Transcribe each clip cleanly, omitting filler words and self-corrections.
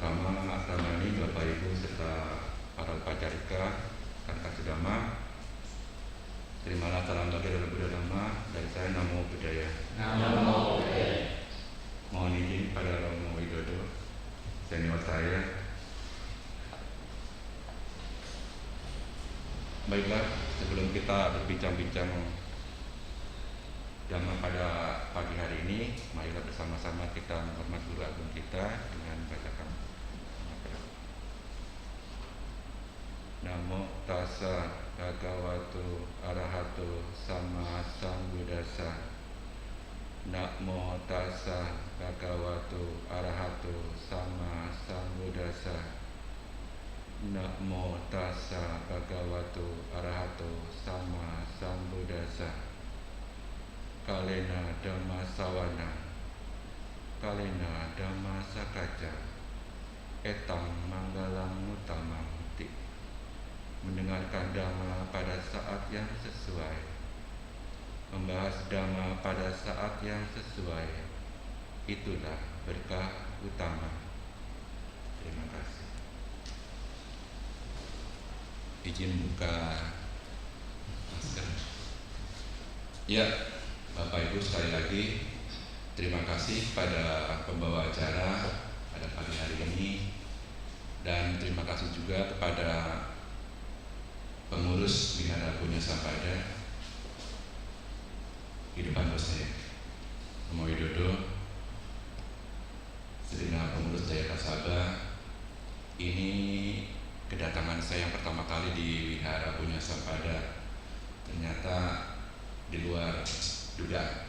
Rama Asramani, Bapak Ibu serta para upacarika Karta Sedama, terimalah salam bagi dalam Buddha Dhamma dari saya. Namo Buddhaya. Namo Buddhaya. Mohon izin pada Romo Widodo, senior saya. Baiklah, sebelum kita berbincang-bincang Dhamma pada pagi hari ini, marilah bersama-sama kita menghormat Guru Agung kita dengan bacakan Namo tassa bhagavato arahato sama sambuddhassa. Namo tassa bhagavato arahato sama sambuddhassa. Namo tassa bhagavato arahato sama sambuddhassa. Kalena Dhamma Sawana, Kalena Dhamma Sakaca, Etang Manggalang Utamang. Mendengarkan Dhamma pada saat yang sesuai, membahas Dhamma pada saat yang sesuai, itulah berkah utama. Terima kasih. Izin buka masker. Ya, Bapak Ibu, sekali lagi terima kasih pada pembawa acara pada pagi hari ini, dan terima kasih juga kepada pengurus Wihara Punya Sampada di depan bos saya, Romo Widodo, segenap pengurus Jaya Kasaba. Ini kedatangan saya yang pertama kali di Wihara Punya Sampada. Ternyata di luar dugaan,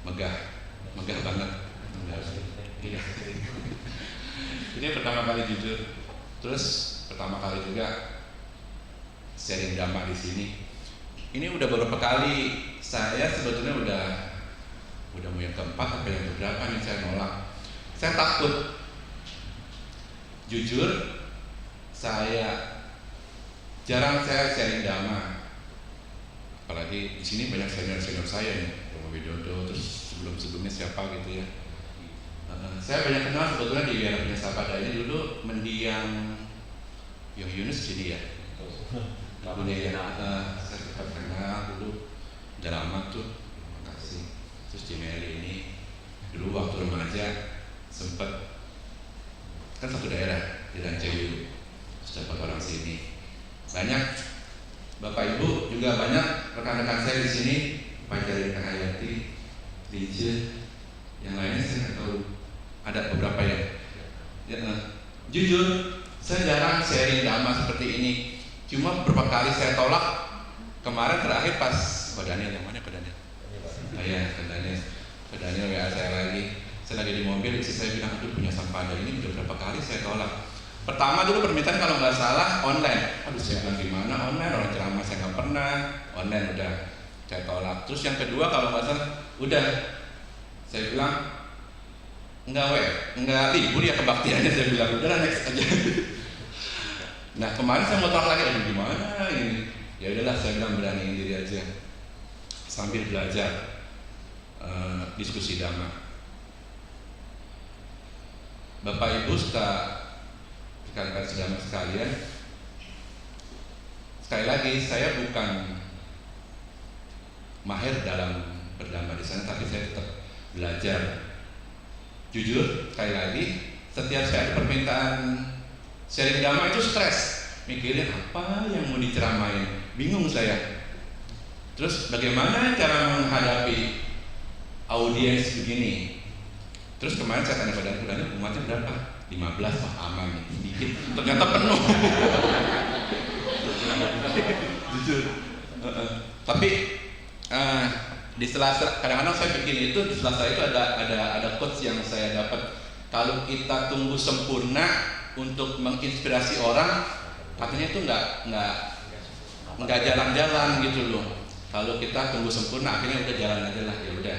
megah banget. Ini pertama kali jujur. Terus pertama kali juga sharing Dhamma di sini. Ini udah beberapa kali saya sebetulnya udah mau yang keempat atau yang keberapa nih saya nolak. Saya takut. Jujur, saya jarang sharing Dhamma. Apalagi di sini banyak senior saya nih, Romo Widodo, terus sebelumnya siapa gitu ya. Saya banyak kenal sebetulnya di Wihara Punya Sampada ini dulu mendiang yang Yunus jadi ya. Punya saya sempat kenal dulu, udah lama tuh. Terima kasih. Terus Jimeli ini dulu waktu remaja sempat kan satu daerah di Rancayu, terus dapat orang sini. Banyak Bapak Ibu juga banyak rekan-rekan saya di sini, Pak Jari Hayati, Lije, yang lainnya saya nggak tahu. Ada beberapa ya. Jujur, saya jarang sharing Dhamma seperti ini. Cuma beberapa kali saya tolak. Kemarin terakhir pas Pak Daniel, yang mana Pak Daniel? Oh iya, Pak Daniel WA saya lagi. Saya lagi di mobil, istri saya bilang, aduh Punya Sampada ini udah berapa kali saya tolak. Pertama dulu permintaan kalau nggak salah online. Aduh saya bilang gimana online, orang ceramah saya nggak pernah. Online udah saya tolak. Terus yang kedua kalau nggak salah, udah saya bilang nggak libur ya kebaktiannya. Saya bilang udah next aja. Nah kemarin saya mau tolak lagi, aduh gimana ini? Ya udahlah saya bilang beraniin diri aja sambil belajar diskusi Dhamma. Bapak Ibu rekan-rekan sedama sekalian, sekali lagi saya bukan mahir dalam berdhamma di sana, tapi saya tetap belajar. Jujur, sekali lagi, setiap saya ada permintaan sharing Dhamma itu stres, mikirin apa yang mau diceramain, bingung saya. Terus bagaimana cara menghadapi audiens begini? Terus kemarin saya tanya pada bulannya umatnya berapa? 15, Pak, aman nih, sedikit. Ternyata penuh. Jujur. Tapi di sela-sela, kadang-kadang saya bikin itu, di sela-sela itu ada quotes yang saya dapat. Kalau kita tunggu sempurna untuk menginspirasi orang, katanya itu nggak jalan-jalan gitu loh. Kalau kita tunggu sempurna, akhirnya udah jalan aja lah. Ya udah,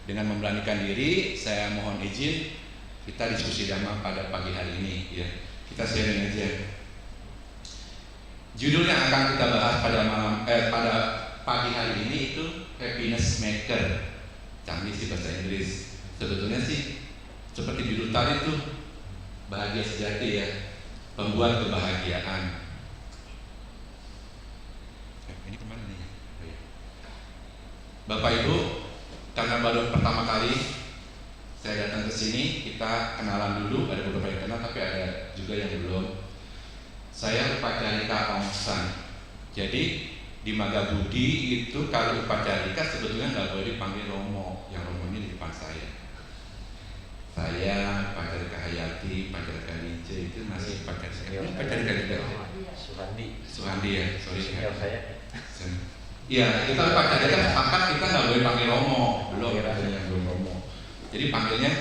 dengan memberanikan diri, saya mohon izin kita diskusi Dhamma pada pagi hari ini ya. Kita sharing aja. Judul yang akan kita bahas pada pagi hari ini itu happiness maker. Canggih sih bahasa Inggris. Sebetulnya sih seperti judul tadi tuh bahagia sejati ya, pembuat kebahagiaan. Ini kemana nih? Oh, ya. Bapak Ibu, karena baru pertama kali saya datang ke sini, kita kenalan dulu. Ada beberapa yang kenal, tapi ada juga yang belum. Saya upacarika Ongsan. Jadi di Magabudi itu kalau upacarika sebetulnya nggak boleh dipanggil Romo. Yang Romo ini di depan saya. Saya upacarika Hayati, upacarika Nice itu masih upacarika juga. Suhandi ya, sorry saya. Iya, kita upacarika sepakat kita nggak boleh panggil Romo. Belum Romo. Jadi panggilnya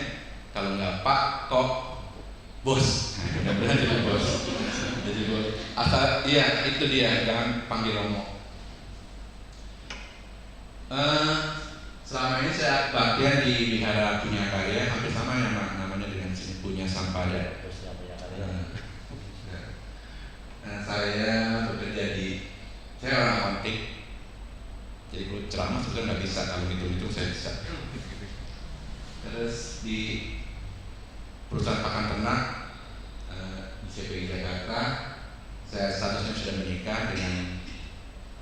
kalau nggak Pak, kok Bos. Mudah-mudahan jadi bos. Jadi bos. Asal iya itu dia, jangan panggil Romo. Selama ini saya baktian di Wihara Punya Karya, hampir sama ya namanya dengan sini, Punya Sampada. Saya bekerja saya orang kontik. Jadi kalau ceramah sebetulnya nggak bisa, kalau hitung-hitung saya bisa. Terus di perusahaan pakan ternak di CPI Jakarta, saya statusnya sudah menikah dengan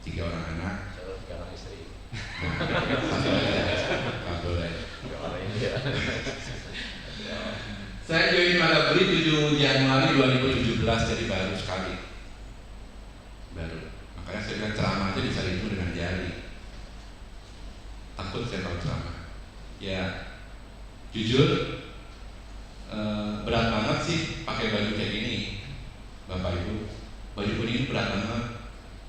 3 orang anak. 3 orang istri. Saya join Magabudi 7 Januari 2017, jadi baru sekali. Makanya saya bilang ceramah aja bisa dihitung dengan jari. Takut saya kalau ceramah. Ya, jujur berat banget sih pakai baju kayak gini, Bapak Ibu. Baju kuning berat banget.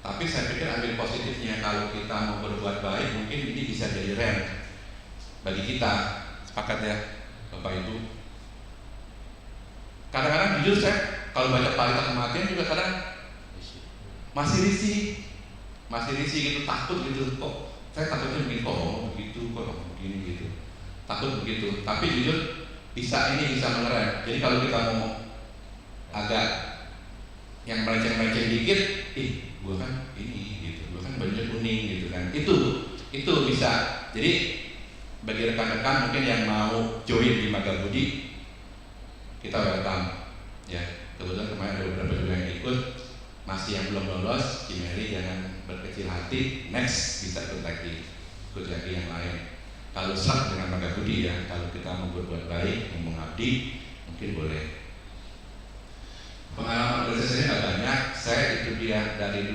Tapi saya pikir ambil positifnya, kalau kita mau berbuat baik mungkin ini bisa jadi rem bagi kita. Sepakat ya Bapak Ibu. Kadang-kadang jujur saya kalau baca Parita Kematian juga kadang masih risih gitu, takut gitu. Kok saya takutnya begini, kok begitu, kok begini gitu. Takut begitu. Tapi jujur bisa mengerem. Jadi kalau kita mau agak yang melenceng-melenceng dikit, gue kan ini gitu, gue kan bajunya kuning gitu kan, itu bisa. Jadi bagi rekan-rekan mungkin yang mau join di Magabudi, kita welcome ya. Kebetulan kemarin ada beberapa juga yang ikut, masih yang belum lolos, Cimeri jangan berkecil hati, next bisa ikut lagi yang lain. Kalau sah dengan Magabudi ya, kalau kita mau berbuat baik, mau mengabdi, mungkin boleh. Pengalaman kerja saya nggak banyak. Saya itu dia dari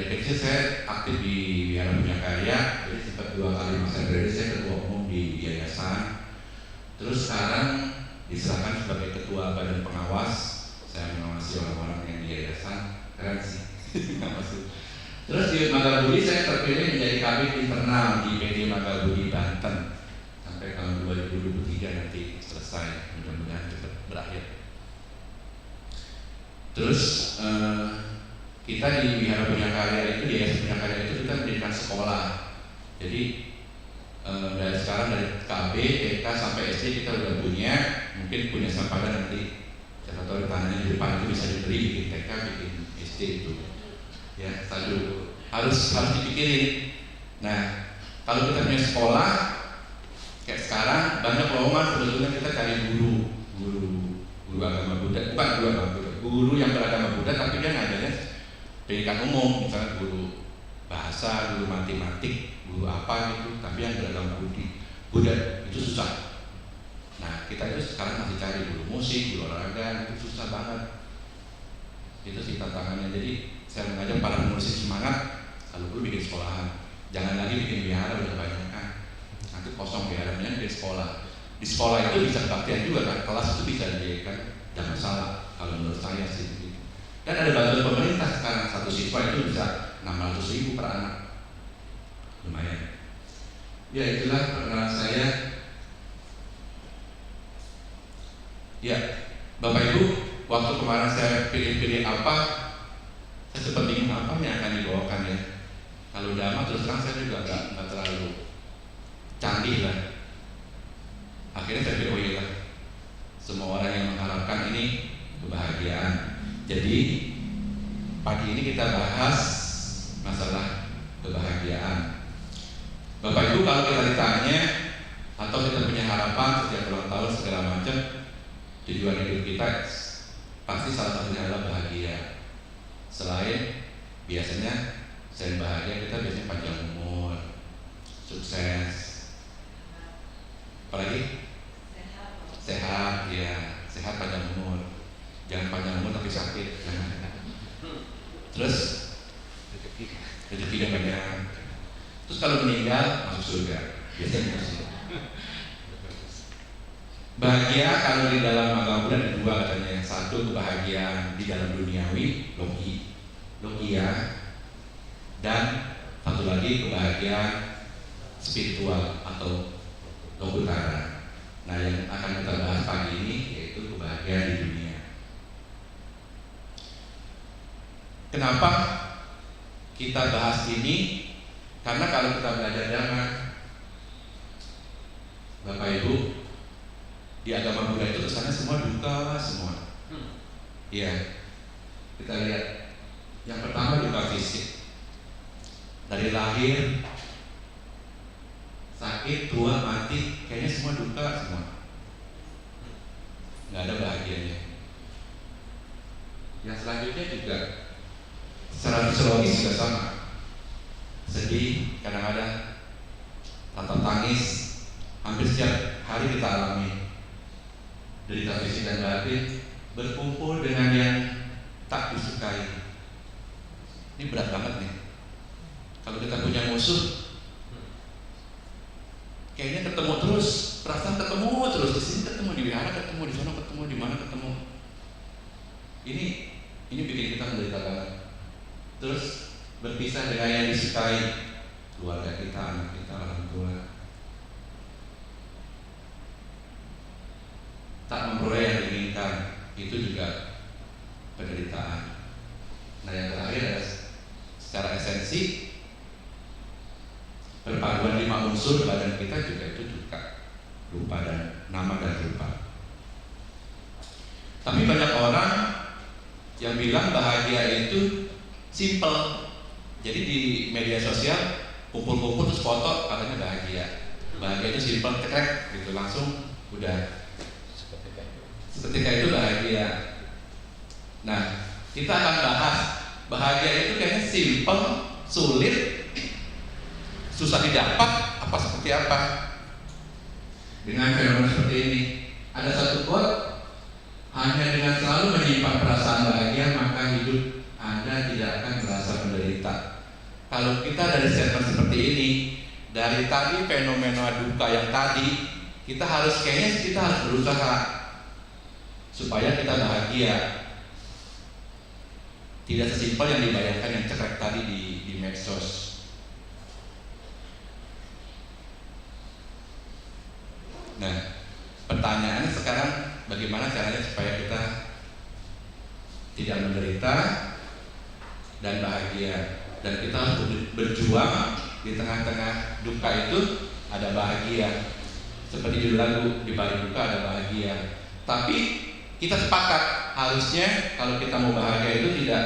kecil saya aktif di Wihara Punya Karya. Jadi sempat 2 kali masa berada saya ketua umum di yayasan. Terus sekarang diserahkan sebagai ketua badan pengawas. Saya mengawasi orang-orang yang di yayasan. Keren sih. Terus di Magabudi saya terpilih menjadi kabid internal di PD Magabudi Banten sampai tahun 2023 nanti selesai. Mudah-mudahan cepat berakhir. Terus kita di Wihara Punya Karya itu, di Yayasan Punya Karya itu kita mendirikan sekolah. Jadi dari sekarang dari KB, TK sampai SD kita udah punya. Mungkin punya Sampada nanti siapa tahu tanahnya di depan itu bisa dibeli, bikin TK, bikin SD itu. Ya, harus dipikirin. Nah, kalau kita punya sekolah kayak sekarang banyak lowongan sebetulnya kita cari guru agama Buddha, bukan guru agama Buddha, guru yang beragama Buddha tapi dia ngajarnya pendidikan umum, misalnya guru bahasa, guru matematik, guru apa gitu, tapi yang beragama Buddha itu susah. Nah, kita itu sekarang masih cari guru musik, guru olahraga, itu susah banget. Itu sih tantangannya. Jadi saya mengajak para penulis semangat, kalau perlu bikin sekolahan, jangan lagi bikin wihara udah banyak kan, nanti kosong wiharanya, bikin sekolah. Di sekolah itu bisa kebaktian juga kan, kelas itu bisa dijadikan, jangan salah kalau menurut saya sih begitu. Dan ada bantuan pemerintah sekarang, 1 siswa itu bisa 600.000 per anak, lumayan. Ya itulah perkenalan saya. Ya Bapak Ibu, waktu kemarin saya pilih apa, saya sempat bingung apa yang akan dibawakan ya. Kalau Dhamma terus terang saya juga nggak terlalu canggih lah. Akhirnya saya pikir, oh iya, semua orang yang mengharapkan ini kebahagiaan. Jadi pagi ini kita bahas masalah kebahagiaan. Bapak Ibu, kalau kita ditanya atau kita punya harapan setiap ulang tahun segala macam, tujuan hidup kita pasti salah satunya adalah bahagia. Biasanya selain bahagia kita biasanya panjang umur, sukses, apalagi sehat, ya sehat panjang umur. Jangan panjang umur tapi sakit. Terus rezeki banyak. Terus kalau meninggal masuk surga. Biasanya gitu. Bahagia kalau di dalam agama Buddha ada dua katanya. Satu kebahagiaan di dalam duniawi, logia, dan satu lagi kebahagiaan spiritual atau logutara. Nah, yang akan kita bahas pagi ini yaitu kebahagiaan di dunia. Kenapa kita bahas ini? Karena kalau kita belajar Dhamma, Bapak Ibu, di agama Buddha itu kesannya semua duka semua. Iya. Kita lihat yang pertama duka fisik. Dari lahir, sakit, tua, mati, kayaknya semua duka semua. Nggak ada bahagianya. Yang selanjutnya juga secara fisiologis juga sama. Sedih, kadang-kadang tangis, hampir setiap hari kita alami. Derita fisik dan batin, berkumpul dengan yang tak disukai. Ini berat banget nih. Kalau kita punya musuh, kayaknya ketemu terus, perasaan ketemu terus, di sini ketemu, di wihara ketemu, di sana ketemu, di mana ketemu. Ini bikin kita menderita banget. Terus berpisah dengan yang disukai, keluarga kita, anak kita, orang tua. Tak memperoleh yang diinginkan, itu juga penderitaan. Nah, yang terakhir adalah secara esensi perpaduan 5 unsur badan kita juga itu duka, rupa dan nama dan rupa. Tapi banyak orang yang bilang bahagia itu simple. Jadi di media sosial kumpul-kumpul terus foto katanya bahagia. Bahagia itu simple, cekrek gitu, langsung udah seketika itu bahagia. Nah, kita akan bahas bahagia itu kayaknya simple, sulit, susah didapat, apa seperti apa. Dengan fenomena seperti ini, ada satu quote, hanya dengan selalu menyimpan perasaan bahagia maka hidup Anda tidak akan merasa menderita. Kalau kita dari statement seperti ini, dari tadi fenomena duka yang tadi, kita harus berusaha supaya kita bahagia. Tidak sesimpel yang dibayangkan yang cekrek tadi di medsos. Nah, pertanyaannya sekarang bagaimana caranya supaya kita tidak menderita dan bahagia. Dan kita harus berjuang di tengah-tengah duka itu ada bahagia. Seperti judul lagu, di balik duka ada bahagia. Tapi kita sepakat harusnya kalau kita mau bahagia itu tidak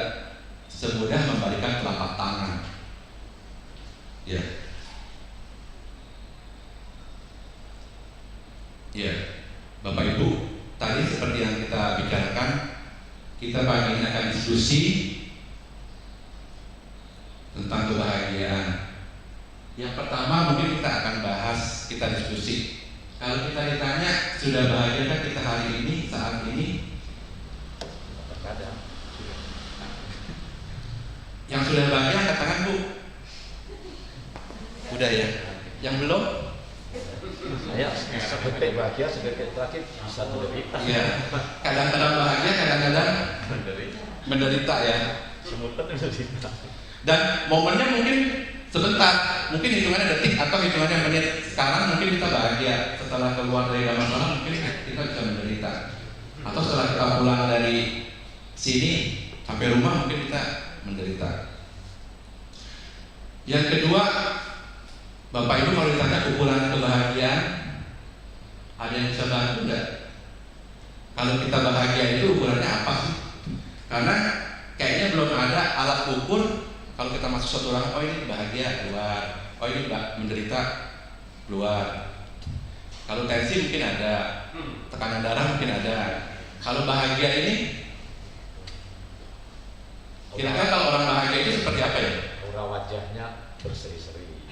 semudah membalikkan telapak tangan. Ya. Ya, Bapak Ibu, tadi seperti yang kita bicarakan, kita pagi ini akan diskusi tentang kebahagiaan. Yang pertama mungkin kita akan bahas, kita diskusi. Kalau kita ditanya sudah bahagiakah kita hari ini, saat ini? Terkadang. Yang sudah bahagia angkat tangan, Bu. Udah ya. Yang belum? Saya sedetik bahagia, sedetik terakhir bisa menderita. Iya. Kadang-kadang bahagia, kadang-kadang menderita ya. Semutan menderita. Dan momennya mungkin sebentar, mungkin hitungannya detik atau hitungannya menit. Sekarang mungkin kita bahagia, setelah keluar dari dalam masalah mungkin kita bisa menderita. Atau setelah kita pulang dari sini sampai rumah mungkin kita menderita. Yang kedua, Bapak Ibu kalau ditanya ukuran kebahagiaan, ada yang bisa bantu enggak? Kalau kita bahagia itu ukurannya apa sih? Karena kayaknya belum ada alat ukur. Kalau kita masuk suatu ruangan, oh ini bahagia, keluar. Oh ini menderita, keluar. Kalau tensi mungkin ada, tekanan darah mungkin ada. Kalau bahagia ini, kira-kira kalau orang bahagia itu seperti apa ya? Aura wajahnya berseri-seri.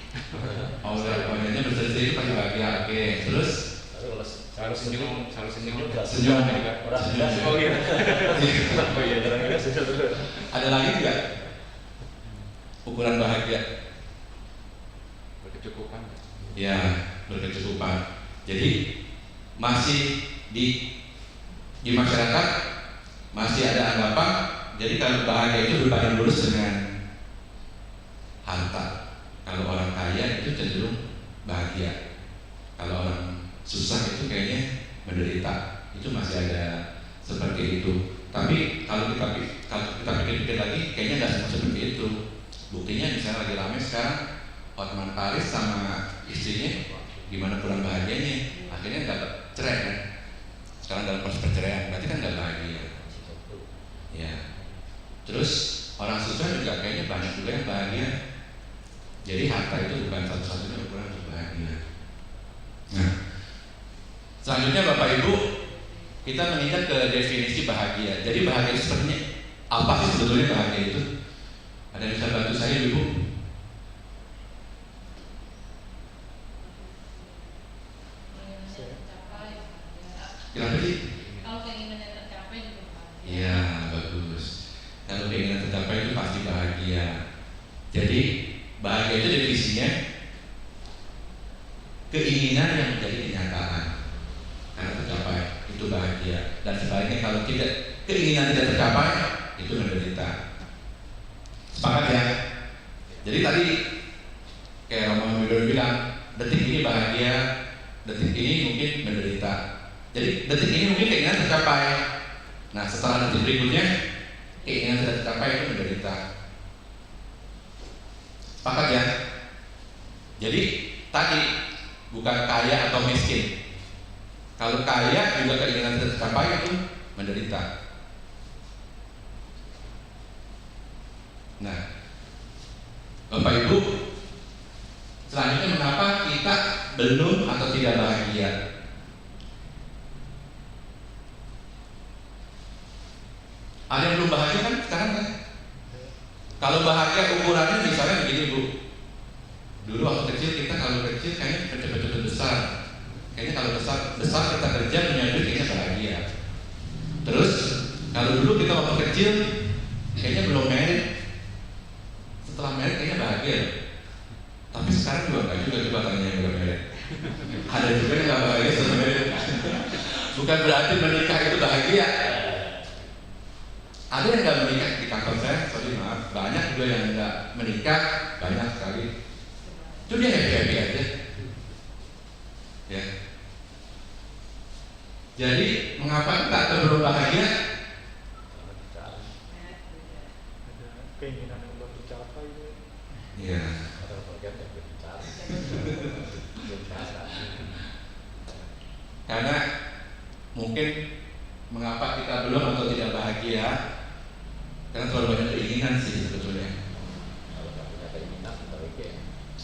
Aura wajahnya berseri-seri itu pasti bahagia. Oke, terus Harus senyum. senyum. Orang Senyum. oh iya. Oh iya, orang senyum terus. Ada lagi nggak ukuran bahagia? Berkecukupan. Ya, berkecukupan. Jadi masih di masyarakat masih ada anggapan. Jadi kalau bahagia itu berpandang lurus dengan harta. Kalau orang kaya itu cenderung bahagia. Kalau orang susah itu kayaknya menderita. Itu masih ada seperti itu. Tapi kalau kita pikir-pikir lagi, kayaknya nggak semua seperti itu. Buktinya misalnya lagi ramai sekarang Hotman Paris sama istrinya gimana kurang bahagianya, akhirnya dapat cerai kan. Sekarang dalam proses perceraian, berarti kan nggak bahagia. Ya. Terus orang susah juga kayaknya banyak juga yang bahagia. Jadi harta itu bukan satu-satunya ukuran untuk bahagia. Nah, selanjutnya Bapak Ibu, kita mengingat ke definisi bahagia. Jadi bahagia itu sebenarnya apa sih sebetulnya bahagia itu? Ada yang bisa bantu saya, Ibu? Kenapa sih? Kalau keinginan tercapai juga bahagia. Iya, bagus. Kalau keinginan tercapai itu pasti bahagia. Jadi bahagia itu definisinya keinginan yang menjadi kenyataan karena tercapai itu bahagia. Dan sebaliknya kalau keinginan tidak tercapai itu menderita. Sepakat ya? Jadi tadi kayak Romo Widodo bilang, detik ini bahagia, detik ini mungkin menderita. Jadi detik ini mungkin keinginan tercapai. Nah setelah detik berikutnya keinginan tidak tercapai itu menderita. Sepakat ya? Jadi tadi bukan kaya atau miskin. Kalau kaya juga keinginan tidak tercapai itu menderita. Nah, Bapak Ibu, selanjutnya mengapa kita belum atau tidak bahagia? Ada yang belum bahagia kan sekarang kan? Kalau bahagia ukurannya misalnya begini Bu. Dulu waktu kecil kita kalau kecil kayaknya cepet-cepet besar. Kayaknya kalau besar kita kerja punya duit kayaknya bahagia. Terus kalau dulu kita waktu kecil kayaknya belum married. Setelah married kayaknya bahagia. Tapi sekarang juga enggak juga coba tanya yang belum married. Ada juga yang enggak bahagia setelah married. Bukan berarti menikah itu bahagia. Ada yang enggak menikah di kantor saya, sorry maaf, banyak juga yang enggak menikah, banyak sekali. Itu dia happy aja. Ya. Jadi mengapa kita belum bahagia? Keinginan yang belum tercapai. Iya. Karena mungkin mengapa kita belum atau tidak bahagia? Karena terlalu banyak keinginan sih sebetulnya.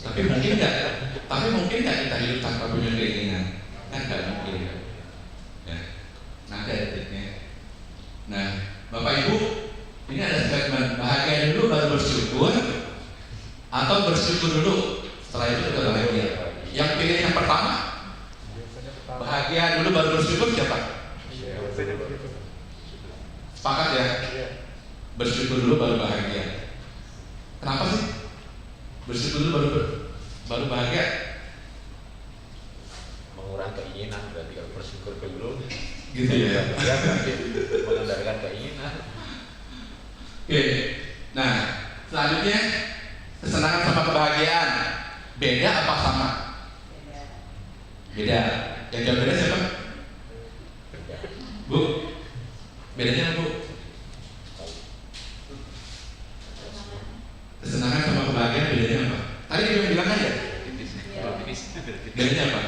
Tapi mungkin nggak kita hidup tanpa punya keinginan? Kan nggak mungkin. Ya. Nah ada detiknya. Nah, Bapak Ibu, ini ada statement bahagia dulu baru bersyukur, atau bersyukur dulu setelah itu kita bahagia. Yang pilih yang pertama, bahagia dulu baru bersyukur siapa? Sepakat ya? Bersyukur dulu baru bahagia. Kenapa sih? Bersyukur dulu baru bahagia. Mengurangi keinginan berarti kalau bersyukur dulu. Gitu ya. Ya berarti mengandalkan keinginan. Oke. Nah, selanjutnya kesenangan sama kebahagiaan beda apa sama? Beda. Yang jawab beda siapa? Bu. Bedanya apa, Bu? Kesenangan sama kebahagiaan bedanya apa? Tadi dia bilang aja. Bedanya apa?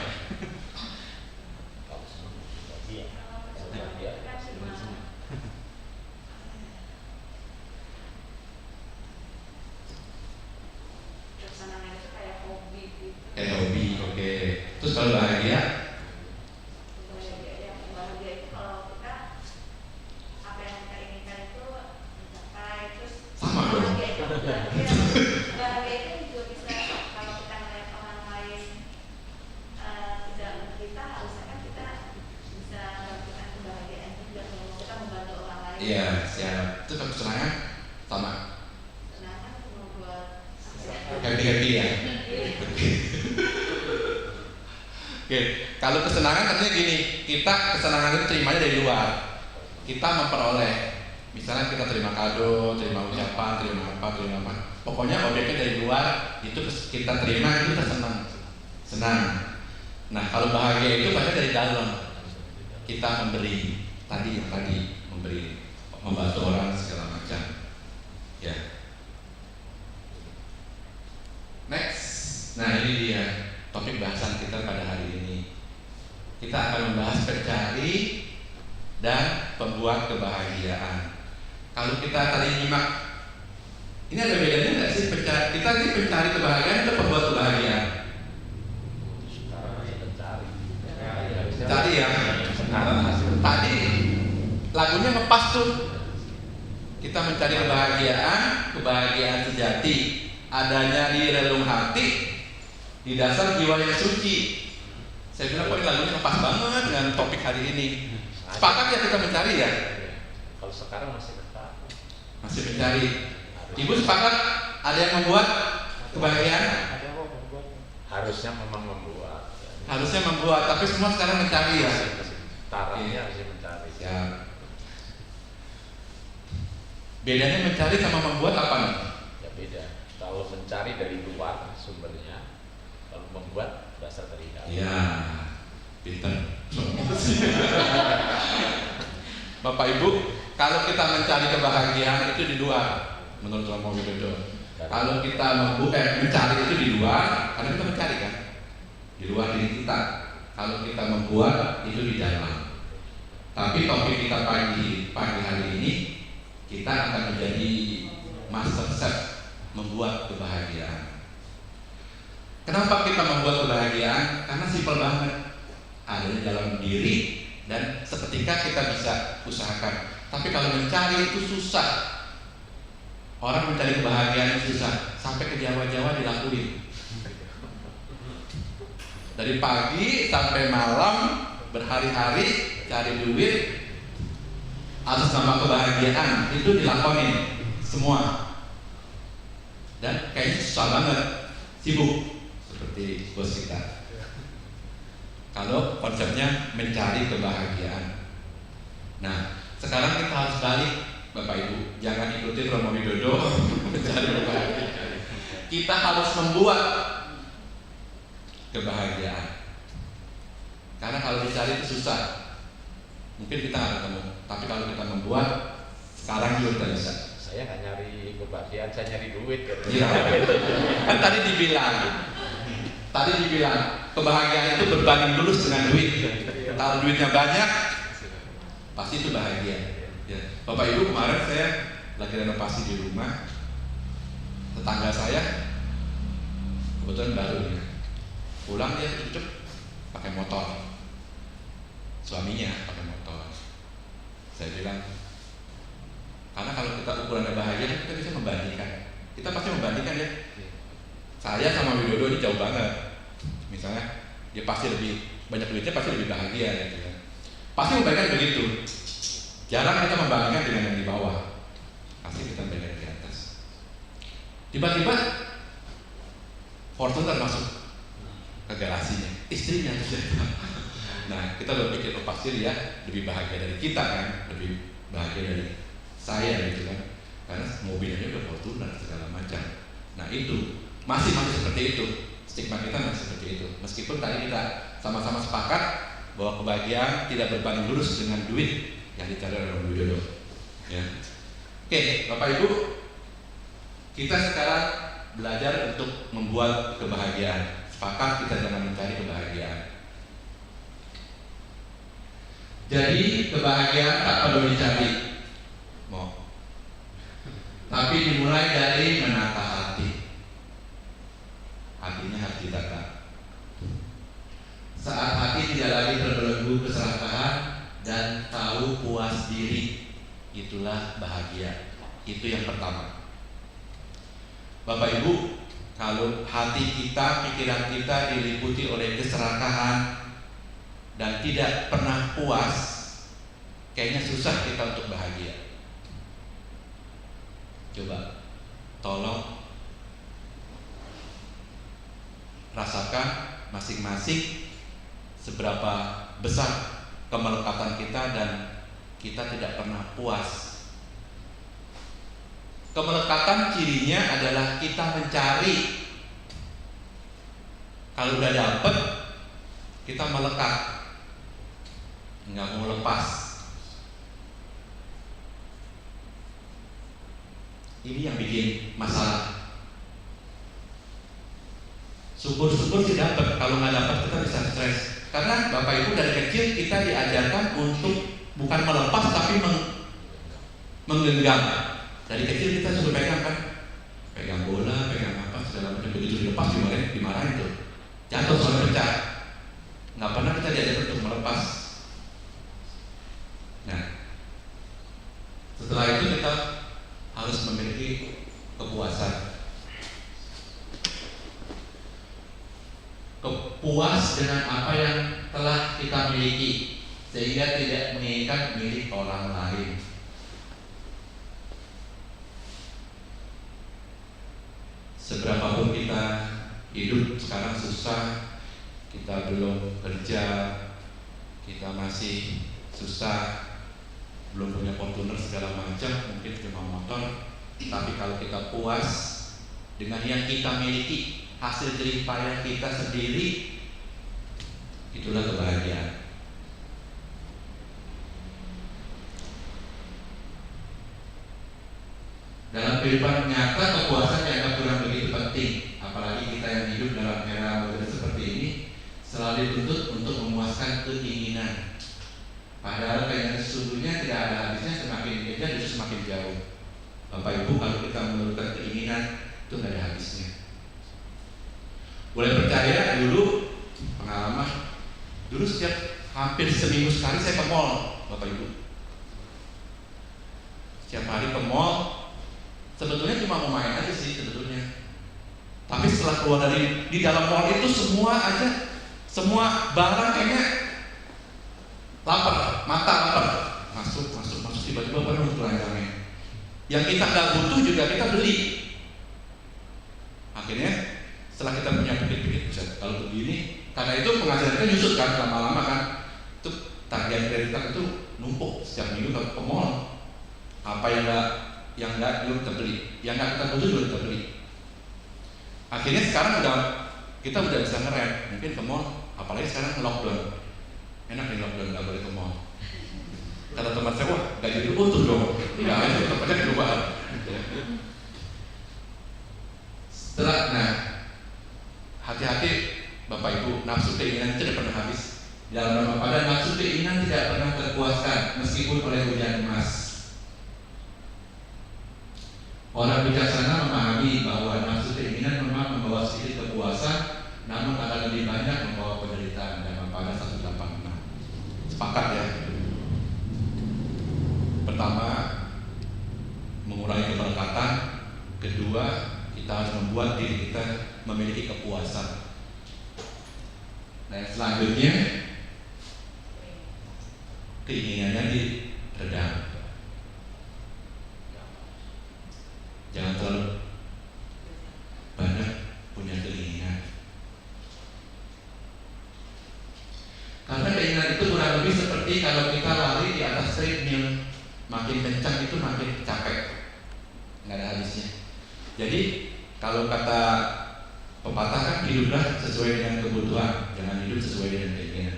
Kesenangan itu kayak hobi gitu. Kayak hobi, oke. Terus kalau bahagia? Bahagia ya Iya, siap. Itu kesenangan sama Kesenangan membuat happy ya. Oke, kalau kesenangan katanya gini, kita kesenangan itu terimanya dari luar. Kita memperoleh, misalnya kita terima kado, terima ucapan, terima apa. Pokoknya objeknya dari luar itu kita terima itu kita senang. Nah, kalau bahagia itu banyak dari dalam. Kita memberi, tadi memberi, membantu orang segala macam. Ya. Next. Nah, ini dia topik bahasan kita pada hari ini. Kita akan membahas pencari dan pembuat kebahagiaan. Kalau kita tadi nyimak, ini ada bedanya nggak sih pencari? Kita ini pencari kebahagiaan atau pembuat kebahagiaan? Sekarang masih mencari. Cari ya. Sekarang masih mencari. Tadi lagunya ngepas tuh. Kita mencari kebahagiaan sejati, adanya di relung hati, di dasar jiwa yang suci. Saya bilang kok ini lagunya ngepas banget dengan topik hari ini. Sepakat ya kita mencari ya? Kalau sekarang masih mencari. Masih mencari. Ibu sepakat ada yang membuat kebahagiaan? Harusnya memang membuat. Harusnya membuat, tapi semua sekarang mencari ya. Tarafnya masih mencari. Ya. Bedanya mencari sama membuat apa nih? Ya beda. Kalau mencari dari luar sumbernya, kalau membuat berasal dari dalam. Ya, pinter. Bapak Ibu, kalau kita mencari kebahagiaan itu di luar, menurut Romo Widodo. Kalau kita mencari itu di luar, karena kita mencari kan, di luar diri kita. Kalau kita membuat itu di dalam. Tapi topik kita pagi hari ini, kita akan menjadi master chef membuat kebahagiaan. Kenapa kita membuat kebahagiaan? Karena simpel banget, ada di dalam diri dan seketika kita bisa usahakan. Tapi kalau mencari itu susah. Orang mencari kebahagiaan itu susah, sampai ke Jawa-Jawa dilakuin. Dari pagi sampai malam berhari-hari cari duit atas nama kebahagiaan itu dilakonin semua. Dan kayaknya susah banget, sibuk seperti bos kita. Kalau konsepnya mencari kebahagiaan. Nah, sekarang kita harus balik, Bapak Ibu. Jangan ikutin Romo Widodo mencari kebahagiaan. Kita harus membuat kebahagiaan. Karena kalau dicari itu susah. Mungkin kita nggak ketemu. Tapi kalau kita membuat, sekarang juga kita bisa. Saya nggak nyari kebahagiaan, saya nyari duit. Iya. Kan tadi dibilang kebahagiaan itu berbanding lurus dengan duit. Kalau duitnya banyak, pasti itu bahagia. Ya. Bapak Ibu, kemarin saya lagi renovasi di rumah. Tetangga saya kebetulan baru ya. Pulang dia cucuk pakai motor. Suaminya pakai motor. Saya bilang, karena kalau kita ukurannya bahagia, kita bisa membandingkan. Kita pasti membandingkan ya. Saya sama Widodo ini jauh banget. Misalnya dia pasti lebih banyak duitnya, pasti lebih bahagia gitu ya. Pasti membandingkan begitu. Jarang kita membandingkan dengan yang di bawah. Pasti kita membandingkan di atas. Tiba-tiba Fortuner masuk ke garasinya, istrinya ternyata. Nah, kita berpikir pasti dia lebih bahagia dari kita kan, lebih bahagia dari saya gitu kan. Karena mobilnya udah Fortuner segala macam. Nah, itu masih seperti itu. Stigma kita masih seperti itu. Meskipun tadi kita sama-sama sepakat bahwa kebahagiaan tidak berbanding lurus dengan duit yang dicari oleh Romo Widodo. Ya. Oke, Bapak Ibu, kita sekarang belajar untuk membuat kebahagiaan. Sepakat kita jangan mencari kebahagiaan. Jadi kebahagiaan tak perlu dicari, tapi dimulai dari menata hati. Hatinya harus ditata. Saat hati tidak lagi terbelenggu keserakahan dan tahu puas diri, itulah bahagia. Itu yang pertama. Bapak Ibu, kalau hati kita, pikiran kita diliputi oleh keserakahan dan tidak pernah puas, kayaknya susah kita untuk bahagia. Coba tolong rasakan masing-masing seberapa besar kemelekatan kita dan kita tidak pernah puas. Kemelekatan cirinya adalah kita mencari. Kalau udah dapet, kita melekat, nggak mau lepas. Ini yang bikin masalah. Syukur-syukur sih dapat. Kalau nggak dapat kita bisa stres. Karena Bapak Ibu dari kecil kita diajarkan untuk bukan melepas tapi menggenggam. Dari kecil kita suruh pegang kan, pegang bola, pegang apa segala macam. Begitu dilepas dimarahin tuh, jatuh soalnya pecah. Nggak pernah kita diajarkan untuk melepas. Nah, setelah itu kita harus memiliki kepuasan. Puas dengan apa yang telah kita miliki, sehingga tidak menginginkan milik orang lain. Seberapapun kita hidup sekarang susah, kita belum kerja, kita masih susah, belum punya Fortuner segala macam, mungkin cuma motor. Tapi kalau kita puas dengan yang kita miliki, hasil jerih payah kita sendiri, itulah kebahagiaan. Dalam kehidupan nyata, kepuasan dianggap kurang begitu penting. Apalagi kita yang hidup dalam era modern seperti ini, selalu dituntut untuk memuaskan keinginan. Padahal keinginan sesungguhnya tidak ada habisnya, semakin dikejar justru semakin jauh. Bapak Ibu, kalau kita menurunkan keinginan, itu tidak ada habisnya. Boleh percaya, dulu pengalaman, dulu setiap hampir seminggu sekali saya ke mall, Bapak Ibu. Setiap hari ke mall, sebetulnya cuma mau main aja sih sebetulnya. Tapi setelah keluar dari di dalam mall itu semua barang kayaknya lapar, mata lapar, masuk tiba-tiba penuh keranjangnya. Yang kita nggak butuh juga kita beli. Akhirnya setelah kita punya pikir-pikir, kalau begini, karena itu penghasilan kita nyusut kan lama-lama kan, itu tagihan kredit itu numpuk setiap minggu ke mall. Apa yang nggak belum terbeli, yang nggak kita butuh belum terbeli. Akhirnya sekarang kita udah bisa ngerem, mungkin ke mall, apalagi sekarang lockdown, enak nih lockdown nggak boleh ke mall. Kata teman saya, wah gaji itu utuh dong, nggak ada tempatnya perubahan. Setelah, nah hati-hati Bapak Ibu, nafsu keinginan itu tidak pernah habis. Dalam nama pada nafsu keinginan tidak pernah terpuaskan meskipun oleh hujan emas. Orang bijaksana memahami bahwa nafsu keinginan memang membawa sedikit kepuasan, namun akan lebih banyak membawa penderitaan. Dalam pada 186. Sepakat ya. Pertama, mengurangi keberkatan. Kedua, kita harus membuat diri kita memiliki kepuasan. Nah, yang selanjutnya, keinginannya diredam. Jangan terlalu banyak punya keinginan. Karena keinginan itu kurang lebih seperti kalau kita lari di atas treadmill, makin kencang itu makin capek, nggak ada habisnya. Jadi kalau kata pepatah kan, hiduplah sesuai dengan kebutuhan, jangan hidup sesuai dengan keinginan.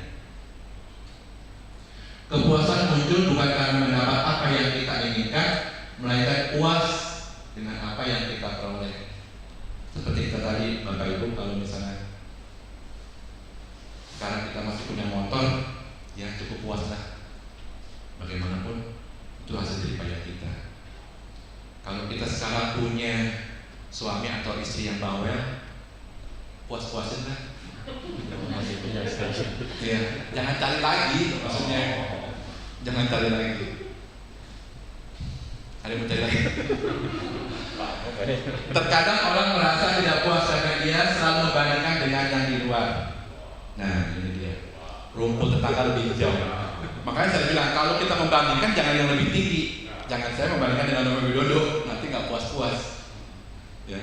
Kepuasan muncul bukan karena mendapat apa yang kita inginkan, melainkan puas dengan apa yang kita peroleh. Seperti kita tadi, Bapak Ibu, kalau misalnya sekarang kita masih punya motor, ya cukup puas lah. Bagaimanapun itu hasil dari payah kita. Kalau kita sekarang punya suami atau istri yang bawel, puas-puasin lah. Ya, jangan cari lagi, maksudnya jangan cari lagi. Ada yang mau cari lagi? Terkadang orang merasa tidak puas karena dia selalu membandingkan dengan yang di luar. Nah, ini dia. Rumput tetangga lebih hijau. Makanya saya bilang, kalau kita membandingkan jangan yang lebih tinggi. Jangan saya membandingkan dengan Nomor Widodo, nanti nggak puas. puas-puas. Ya.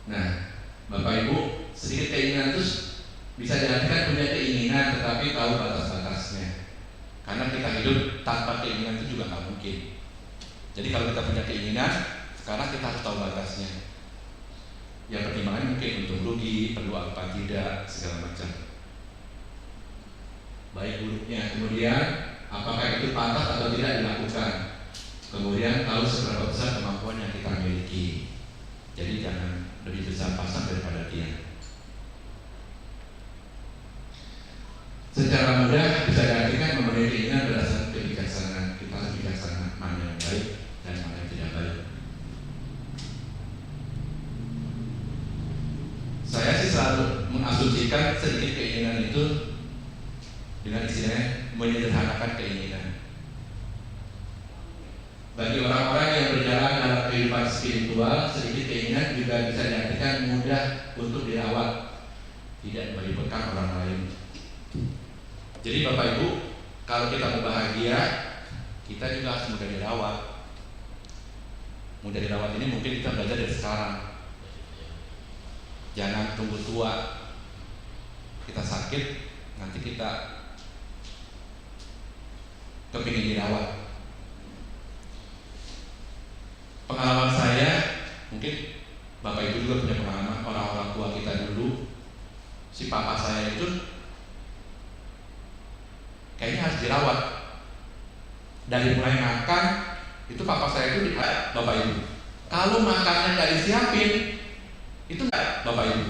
Nah, Bapak Ibu, sedikit keinginan itu bisa diartikan punya keinginan tetapi tahu batas-batasnya. Karena kita hidup tanpa keinginan itu juga nggak mungkin. Jadi kalau kita punya keinginan, sekarang kita harus tahu batasnya. Ya pertimbangan mungkin untung rugi, perlu apa tidak, segala macam. Baik buruknya, kemudian apakah itu pantas atau tidak dilakukan. Kemudian tahu seberapa besar kemampuan yang kita miliki. Jadi jangan lebih besar pasang daripada dia. Secara mudah bisa diartikan memenuhi keinginan berdasarkan kebijaksanaan. Kita harus bijaksana mana yang baik dan mana yang tidak baik. Saya sih selalu mengasumsikan sedikit keinginan itu dengan istilahnya menyederhanakan keinginan. Bagi orang-orang yang berjalan dalam kehidupan spiritual, sedikit keinginan juga bisa diartikan mudah untuk dirawat, tidak meributkan orang lain. Jadi Bapak Ibu, kalau kita mau bahagia, kita juga harus mudah dirawat. Mudah dirawat ini mungkin kita belajar dari sekarang. Jangan tunggu tua, kita sakit, nanti kita kepingin dirawat. Pengalaman saya, mungkin Bapak Ibu juga punya pengalaman, orang-orang tua kita dulu, si papa saya itu kayaknya harus dirawat. Dari mulai makan, itu papa saya itu Bapak Ibu. Kalau makannya nggak disiapin, itu nggak Bapak Ibu.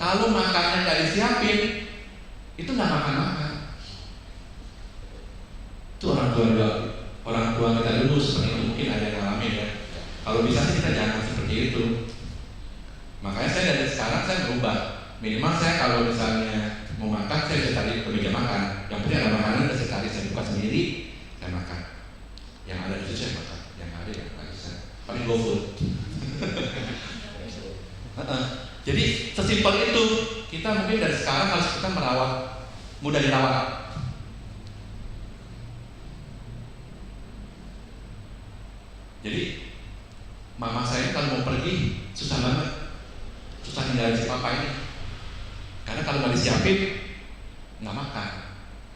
Kalau makannya nggak disiapin, itu nggak makan. Itu orang tua kita dulu seperti itu, mungkin ada yang ngalamin ya. Kalau bisa sih kita jangan seperti itu. Makanya saya dari sekarang saya berubah. Minimal saya kalau misalnya mau makan, saya bisa cari ke meja makan. Yang penting ada makanan, saya cari, saya buka sendiri, saya makan. Yang ada di situ saya makan, yang ada ya nggak bisa. Paling GoFood. Jadi sesimpel itu, kita mungkin dari sekarang harus kita merawat, mudah dirawat. Jadi mama saya kalau mau pergi susah banget, susah tinggalin si papa ini. Karena kalau nggak disiapin nggak makan.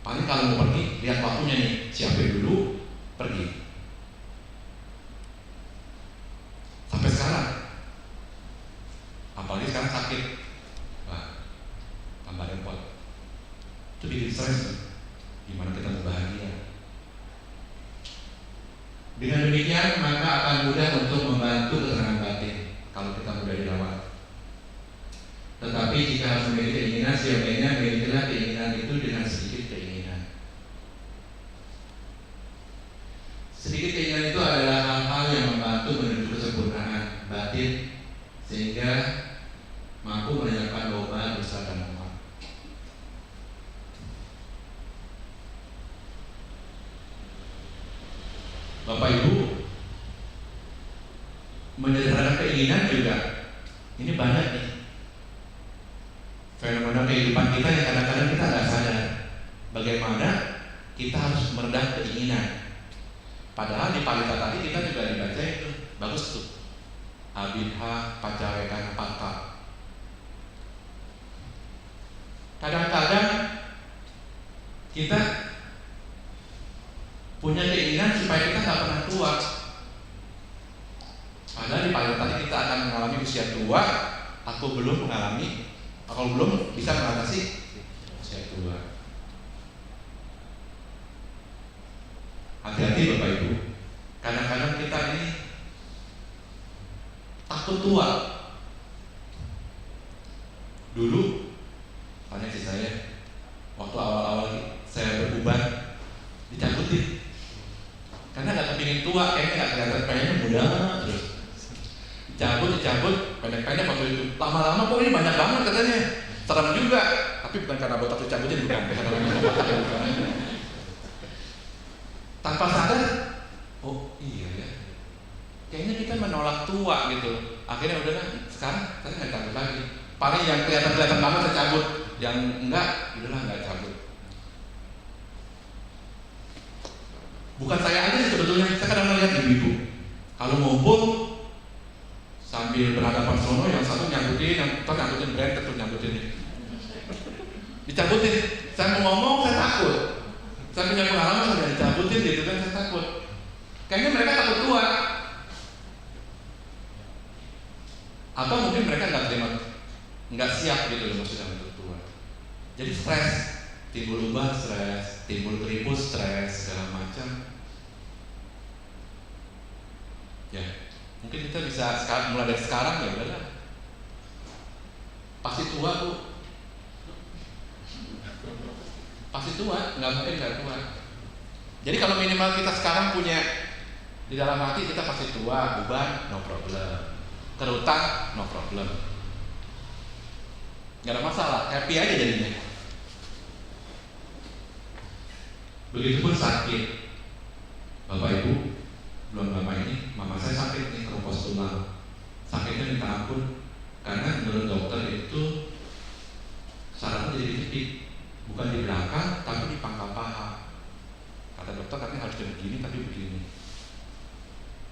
Paling kalau mau pergi lihat waktunya nih, siapin dulu, pergi. Sampai sekarang, apalagi sekarang sakit, wah, tambah repot. Itu bikin stres. Gimana kita mau bahagia? Dengan demikian maka akan mudah untuk membantu ketenangan batin kalau kita mudah dirawat. Tetapi jika harus memiliki keinginan, seyogianya milikilah keinginan itu dengan sedikit keinginan. Sedikit keinginan itu adalah hal-hal yang membantu menuju kesempurnaan batin sehingga mampu menyiapkan lomba dosa dan amal. Bapak Ibu, menyederhanakan keinginan juga ini banyak nih fenomena kehidupan kita yang kadang-kadang kita nggak sadar bagaimana kita harus meredam keinginan. Padahal di Palita tadi kita juga dibaca itu bagus tuh, abinha pacawekan pata. Kadang-kadang kita punya keinginan supaya kita nggak pernah tua. Padahal di Palita tadi kita akan mengalami usia tua. Aku belum mengalami, aku belum bisa mengatasi usia tua. Hati-hati Bapak Ibu. Kadang-kadang kita ini takut tua. Dulu, tanya si saya, waktu awal-awal saya beruban, dicabutin. Karena nggak kepingin tua, kayaknya nggak kelihatan, kayaknya muda terus. Dicabut, pendek-pendek waktu itu. Lama-lama kok ini banyak banget katanya. Serem juga, tapi bukan karena botak dicabutin, bukan. Tanpa sadar, oh iya ya, kayaknya kita menolak tua gitu. Akhirnya udah sekarang saya nggak cabut lagi. Paling yang kelihatan banget saya cabut, yang enggak, udahlah nggak cabut. Bukan saya aja sih sebetulnya, saya kadang melihat ibu-ibu kalau ngumpul sambil berhadapan sono, yang satu nyambutin, yang nyambutin brand, terus nyambutin ini. Dicabutin, saya mau ngomong, saya takut. Saya punya pengalaman, saya dicabutin gitu kan, saya takut. Kayaknya mereka takut tua. Atau mungkin mereka nggak terima, nggak siap gitu loh maksudnya untuk tua. Jadi stres, timbul ubah stres, timbul keriput stres, segala macam. Ya, mungkin kita bisa mulai dari sekarang ya udahlah. Pasti tua Bu. Pasti tua, nggak mungkin nggak tua. Jadi kalau minimal kita sekarang punya di dalam hati kita pasti tua, beban, no problem. Terutang, no problem. Nggak ada masalah, happy aja jadinya. Begitupun sakit. Bapak Ibu, belum lama ini mama saya sakit nih, keropos tulang. Sakitnya minta ampun karena menurut dokter itu sarafnya jadi dikit, bukan di belakang tapi di pangkal paha. Kata dokter katanya harusnya begini tapi begini.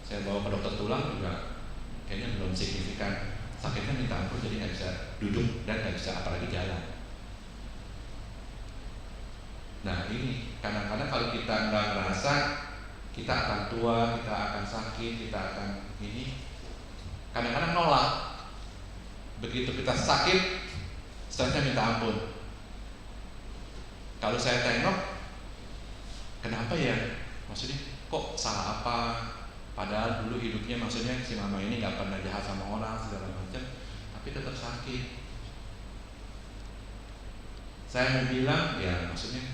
Saya bawa ke dokter tulang juga kayaknya belum signifikan. Sakitnya minta ampun, jadi nggak bisa duduk dan nggak bisa apalagi jalan. Nah ini kadang-kadang kalau kita nggak merasa kita akan tua, kita akan sakit, kita akan ini, kadang-kadang nolak. Begitu kita sakit, setelahnya minta ampun. Kalau saya tengok, kenapa ya? Maksudnya kok salah apa? Padahal dulu hidupnya maksudnya si mama ini nggak pernah jahat sama orang segala macam, tapi tetap sakit. Saya mau bilang ya maksudnya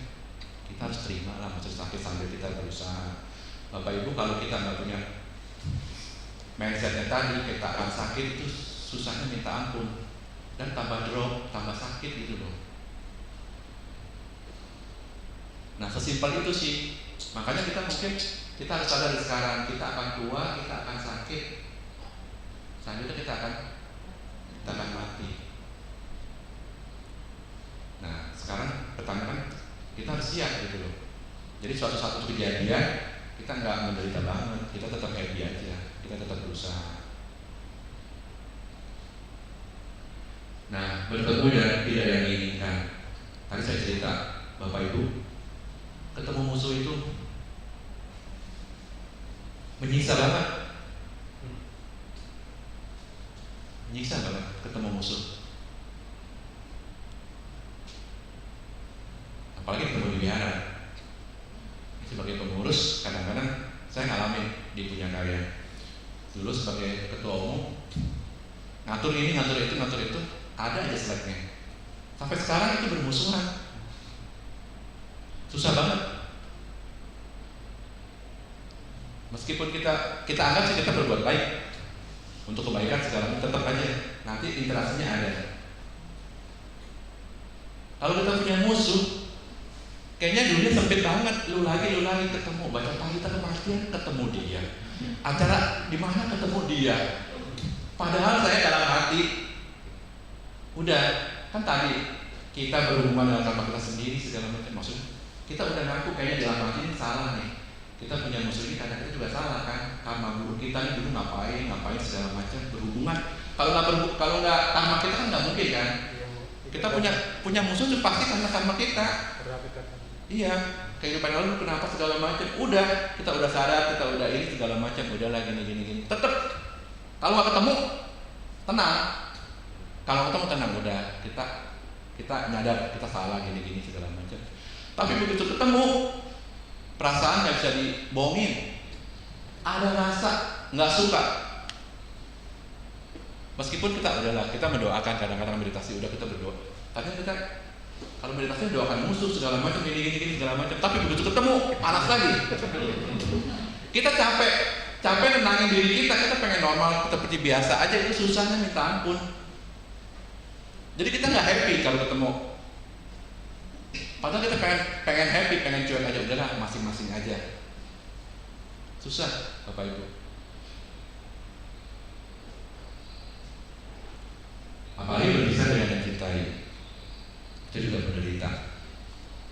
kita harus terima lah maksud sakit sambil kita berusaha. Bapak Ibu kalau kita nggak punya mindsetnya tadi kita akan sakit itu susahnya minta ampun dan tambah drop, tambah sakit gitu loh. Nah sesimpel itu sih. Makanya kita mungkin kita harus sadar sekarang kita akan tua, kita akan sakit, selanjutnya kita akan mati. Nah sekarang pertanyaan kita harus siap gitu loh. Jadi suatu kejadian kita nggak menderita banget, kita tetap happy aja, kita tetap berusaha. Nah bertemu dan tidak yang diinginkan. Tadi saya cerita Bapak Ibu ketemu musuh itu menyiksa banget, menyiksa banget ketemu musuh. Apalagi ketemu di wihara. Sebagai pengurus kadang-kadang saya ngalamin di Punya Karya. Dulu sebagai ketua umum ngatur ini, ngatur itu, ada aja slacknya. Sampai sekarang itu bermusuhan, susah banget. Meskipun kita anggap sih kita berbuat baik untuk kebaikan segala macam, tetap aja nanti interaksinya ada. Kalau kita punya musuh, kayaknya dunia sempit banget. Lu lagi ketemu baca pahita kematian, ketemu dia. Acara di mana ketemu dia. Padahal saya dalam hati udah kan tadi kita berhubungan dengan karma kita sendiri segala macam. Maksudnya kita udah ngaku kayaknya dalam hati ini salah nih. Kita punya musuh ini karena kita juga salah kan. Karma buruk kita nih dulu ngapain segala macam berhubungan. Kalau nggak karma kita kan nggak mungkin kan. Kita punya musuh itu pasti karena karma kita. Iya, kehidupan lalu kenapa segala macam. Udah, kita udah sadar, kita udah ini segala macam. Udahlah gini. Tetap kalau nggak ketemu tenang. Kalau ketemu tenang udah kita nyadar kita salah gini segala macam. Tapi begitu ketemu perasaan nggak bisa dibohongin. Ada rasa nggak suka. Meskipun kita udahlah, kita mendoakan kadang-kadang meditasi udah kita berdoa. Kadang kita kalau meditasi doakan musuh segala macam gini segala macam. Tapi begitu ketemu panas lagi. Kita capek nenangin diri kita pengen normal seperti biasa aja, itu susahnya minta ampun. Jadi kita nggak happy kalau ketemu. Padahal kita pengen happy, pengen cuek aja, udahlah masing-masing aja. Susah, Bapak Ibu. Apalagi berpisah dengan yang cintai, itu juga menderita.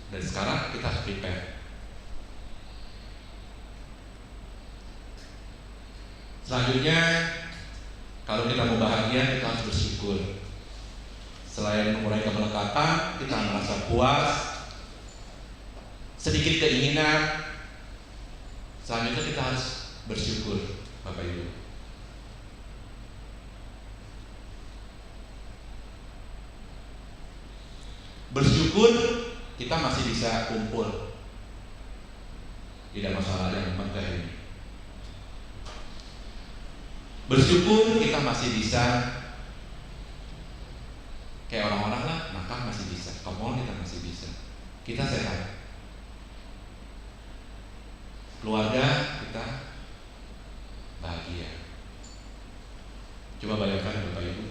Dan sekarang kita harus prepare. Selanjutnya, kalau kita mau bahagia, kita harus bersyukur. Selain mengurangi kemelekatan, kita merasa puas, sedikit keinginan. Selanjutnya kita harus bersyukur, Bapak Ibu. Bersyukur kita masih bisa kumpul, tidak masalah yang megah ini. Bersyukur kita masih bisa kayak orang-orang lah, makan masih bisa, ke mall kita masih bisa, kita sehat, keluarga kita bahagia. Coba bayangkan Bapak Ibu,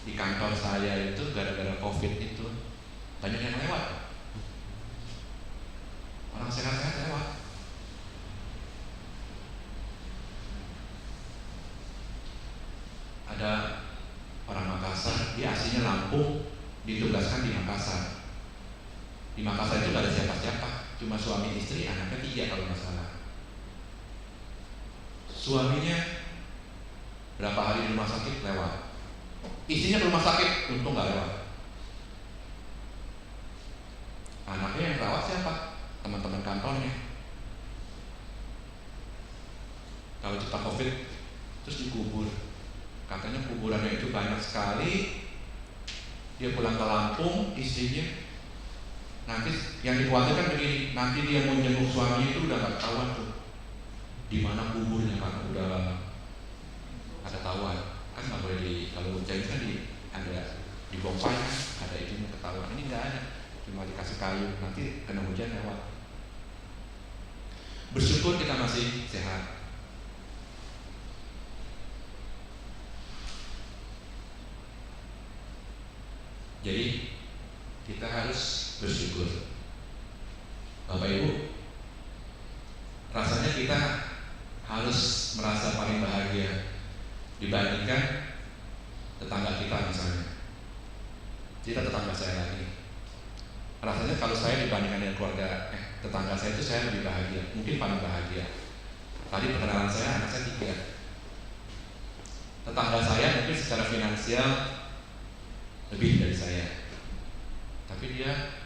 di kantor saya itu gara-gara COVID itu banyak yang lewat, orang sehat-sehat lewat. Ada orang Makassar, dia aslinya Lampung, ditugaskan di Makassar. Di Makassar itu gak ada siapa-siapa, cuma suami istri, anaknya 3 kalau nggak salah. Suaminya berapa hari di rumah sakit lewat, istrinya ke rumah sakit, untung gak lewat. Anaknya yang rawat siapa? Teman-teman kantornya. Kalau cepat COVID, terus dikubur. Katanya kuburannya itu banyak sekali. Dia pulang ke Lampung, istrinya nanti yang dikhawatirkan begini, nanti dia mau jenguk suami itu udah gak ketahuan tuh di mana kuburnya, karena udah ada tahuan. Kan nggak boleh kalau jadi kan ada dibongkar, ada itunya ketahuan. Ini nggak ada, cuma dikasih kayu, nanti kena hujan lewat. Bersyukur kita masih sehat. Jadi kita harus bersyukur. Bapak Ibu, rasanya kita harus merasa paling bahagia dibandingkan tetangga kita misalnya. Kita tetangga saya lagi. Rasanya kalau saya dibandingkan dengan keluarga tetangga saya itu saya lebih bahagia, mungkin paling bahagia. Tadi perkenalan saya, anak saya 3. Tetangga saya mungkin secara finansial lebih dari saya, tapi dia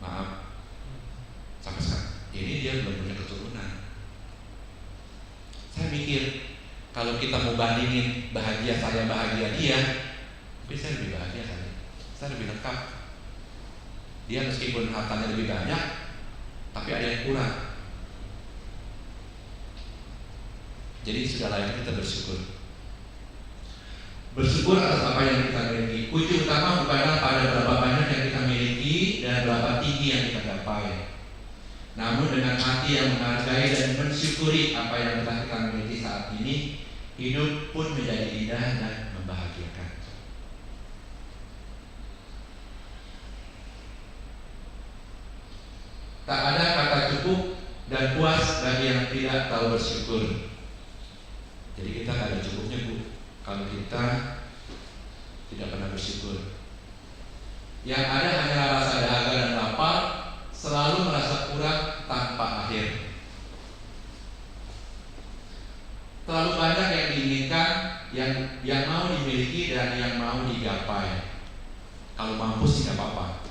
maaf sampai sekarang ini dia belum punya keturunan. Saya mikir kalau kita mau bandingin bahagia saya bahagia dia, tapi saya lebih bahagia saya lebih lengkap. Dia meskipun hartanya lebih banyak, tapi ada yang kurang. Jadi sudah layaknya kita bersyukur. Bersyukur atas apa yang kita miliki. Kunci utama bukanlah pada berapa banyak yang kita miliki dan berapa tinggi yang kita capai, namun dengan hati yang menghargai dan mensyukuri apa yang telah kita miliki saat ini, hidup pun menjadi indah dan membahagiakan. Tak ada kata cukup dan puas bagi yang tidak tahu bersyukur. Jadi kita gak ada cukupnya Bu kalau kita tidak pernah bersyukur. Yang ada hanya rasa dahaga dan lapar, selalu merasa kurang tanpa akhir. Terlalu banyak yang diinginkan, yang mau dimiliki dan yang mau digapai. Kalau mampu sih gak apa-apa.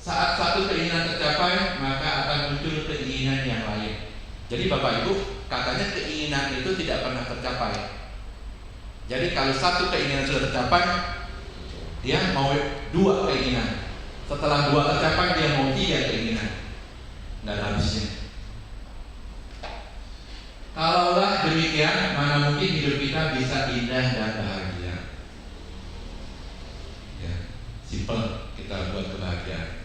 Saat satu keinginan tercapai, maka akan muncul keinginan yang lain. Jadi Bapak Ibu, katanya keinginan itu tidak pernah tercapai. Jadi kalau satu keinginan sudah tercapai, dia mau 2 keinginan. Setelah 2 tercapai, dia mau 3 keinginan. Nggak ada habisnya. Kalaulah demikian, mana mungkin hidup kita bisa indah dan bahagia. Ya, simple kita buat kebahagiaan.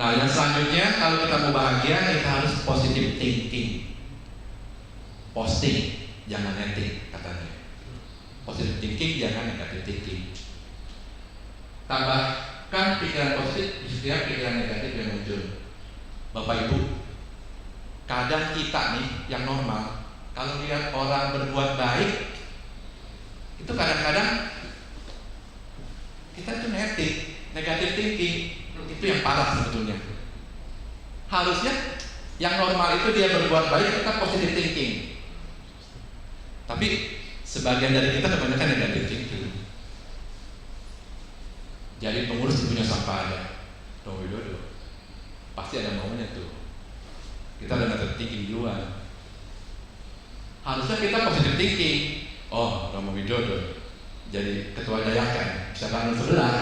Nah, yang selanjutnya kalau kita mau bahagia, kita harus positive thinking. Posting, jangan netting katanya. Positive thinking, jangan negative thinking. Tambahkan pikiran positif di setiap pikiran negatif yang muncul. Bapak Ibu, kadang kita nih yang normal, kalau lihat orang berbuat baik, itu kadang-kadang kita tuh netting, negative thinking. Kita Itu yang parah sebetulnya. Harusnya yang normal itu dia berbuat baik, kita positive thinking. Tapi sebagian dari kita kebanyakan negative thinking. Jadi pengurus punya sampah ada, Romo Widodo pasti ada maunya tuh. Kita udah negative thinking duluan. Harusnya kita positive thinking. Oh, Romo Widodo jadi ketua Dayakan, bisa bangun sebelah.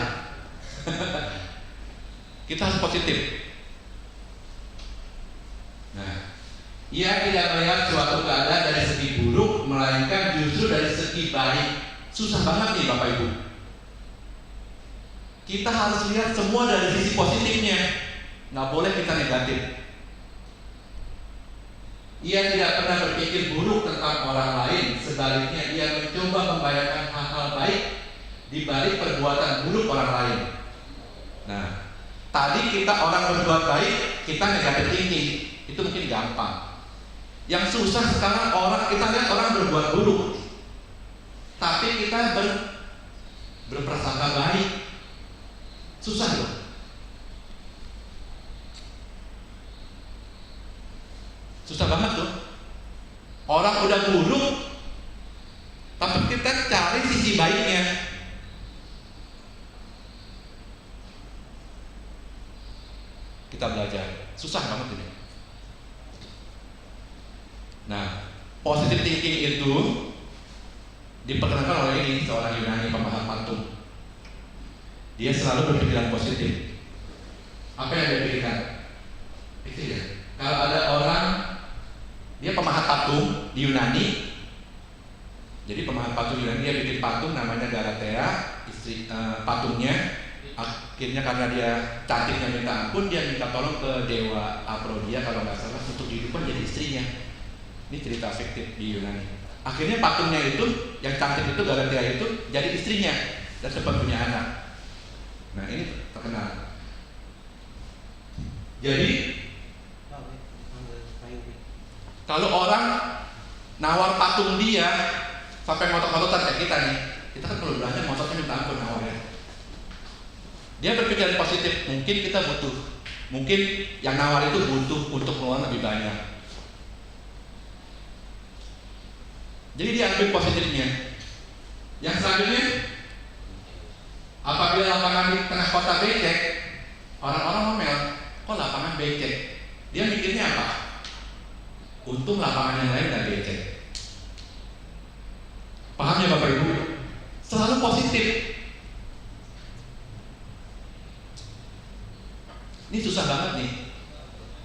Kita harus positif. Nah, ia tidak melihat suatu keadaan dari segi buruk, melainkan justru dari segi baik. Susah banget nih Bapak Ibu. Kita harus lihat semua dari sisi positifnya, nggak boleh kita negatif. Ia tidak pernah berpikir buruk tentang orang lain, sebaliknya ia mencoba membayangkan hal-hal baik di balik perbuatan buruk orang lain. Nah, tadi kita orang berbuat baik, kita negatif thinking, itu mungkin gampang. Yang susah sekarang kita lihat orang berbuat buruk, tapi kita berprasangka baik. Susah loh. Susah banget tuh. Orang udah buruk, tapi kita cari sisi baiknya. Kita belajar. Susah banget ini. Nah, positive thinking itu diperkenalkan oleh ini seorang Yunani pemaham patung. Dia selalu berpikiran positif. Apa yang dia pikirkan? Itu ya. Kalau ada orang, dia pemahat patung di Yunani. Jadi pemahat patung Yunani, dia bikin patung namanya Galatea, istri patungnya. Akhirnya karena dia cantiknya minta ampun, dia minta tolong ke dewa Aphrodite kalau nggak salah untuk dihidupkan jadi istrinya. Ini cerita fiktif di Yunani. Akhirnya patungnya itu, yang cantik itu Galatea itu jadi istrinya dan sempat punya anak. Nah ini terkenal. Jadi kalau orang nawar patung dia sampai ngotot-ngototan kayak kita nih, kita kan kalau belanja ngototnya minta ampun nawarnya. Dia berpikiran positif, mungkin kita butuh, mungkin yang nawar itu butuh untuk ngeluarin lebih banyak. Jadi dia ambil positifnya. Yang selanjutnya, apabila lapangan di tengah kota becek, orang-orang ngomel, kok lapangan becek? Dia mikirnya apa? Untung lapangan yang lain gak becek. Paham ya Bapak Ibu? Selalu positif. Ini susah banget nih.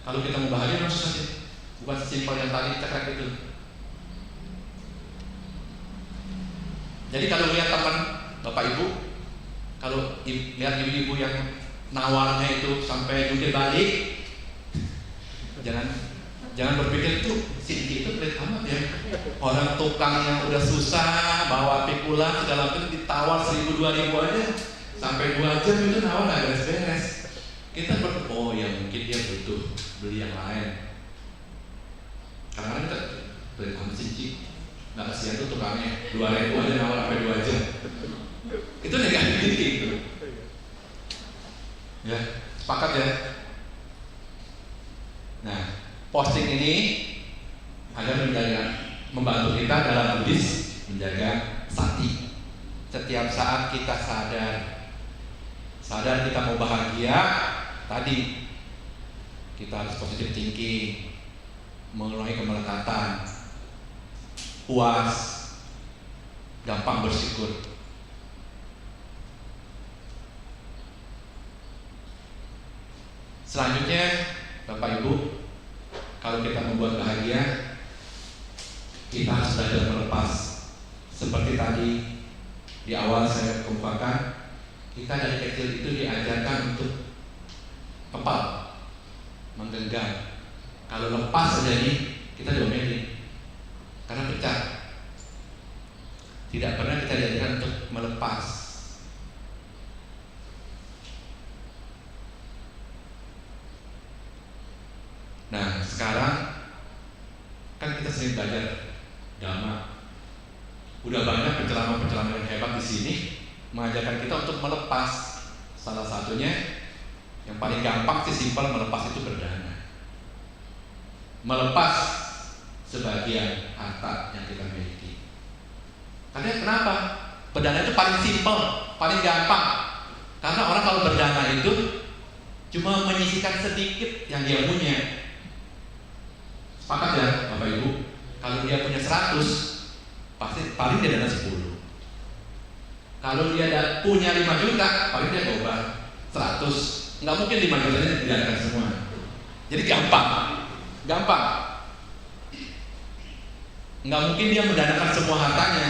Kalau kita mau bahagia memang susah sih. Bukan sesimpel yang tadi cekrek itu. Jadi kalau lihat teman Bapak Ibu, kalau lihat ibu-ibu yang nawarnya itu sampai jungkir balik, jangan berpikir tuh si itu pelit amat ya. Orang tukang yang udah susah bawa pikulan segala macam ditawar 1.000-2.000 aja sampai 2 jam itu nawar nggak beres-beres. Kita oh ya mungkin dia butuh beli yang lain. Kadang-kadang kita beli amat sih, nggak kasihan tuh tukangnya 2.000 aja nawar sampai 2 jam. Itu negatif thinking tuh. Ya, sepakat ya. Nah, posting ini agar membantu kita dalam Buddhis menjaga sati. Setiap saat kita sadar kita mau bahagia, tadi kita harus positive thinking, mengurangi kemelekatan, puas, gampang bersyukur. Selanjutnya, Bapak Ibu, kalau kita membuat bahagia, kita harus belajar melepas. Seperti tadi di awal saya kemukakan, kita dari kecil itu diajarkan untuk kepal, menggenggam. Kalau lepas saja nih, kita diomelin karena pecah. Tidak pernah kita diajarkan untuk melepas. Nah, sekarang kan kita sering belajar Dhamma. Udah banyak penceramah-penceramah yang hebat di sini mengajarkan kita untuk melepas. Salah satunya Yang paling gampang sih simpel melepas itu berdana. Melepas sebagian harta yang kita miliki. Karena kenapa? Berdana itu paling simpel, paling gampang. Karena orang kalau berdana itu cuma menyisihkan sedikit yang dia punya. Sepakat ya Bapak Ibu? Kalau dia punya 100, pasti paling dia dana 10. Kalau dia punya 5 juta, paling dia coba 100. Nggak mungkin 5 jutanya didanakan semua. Jadi gampang. Nggak mungkin dia mendanakan semua hartanya.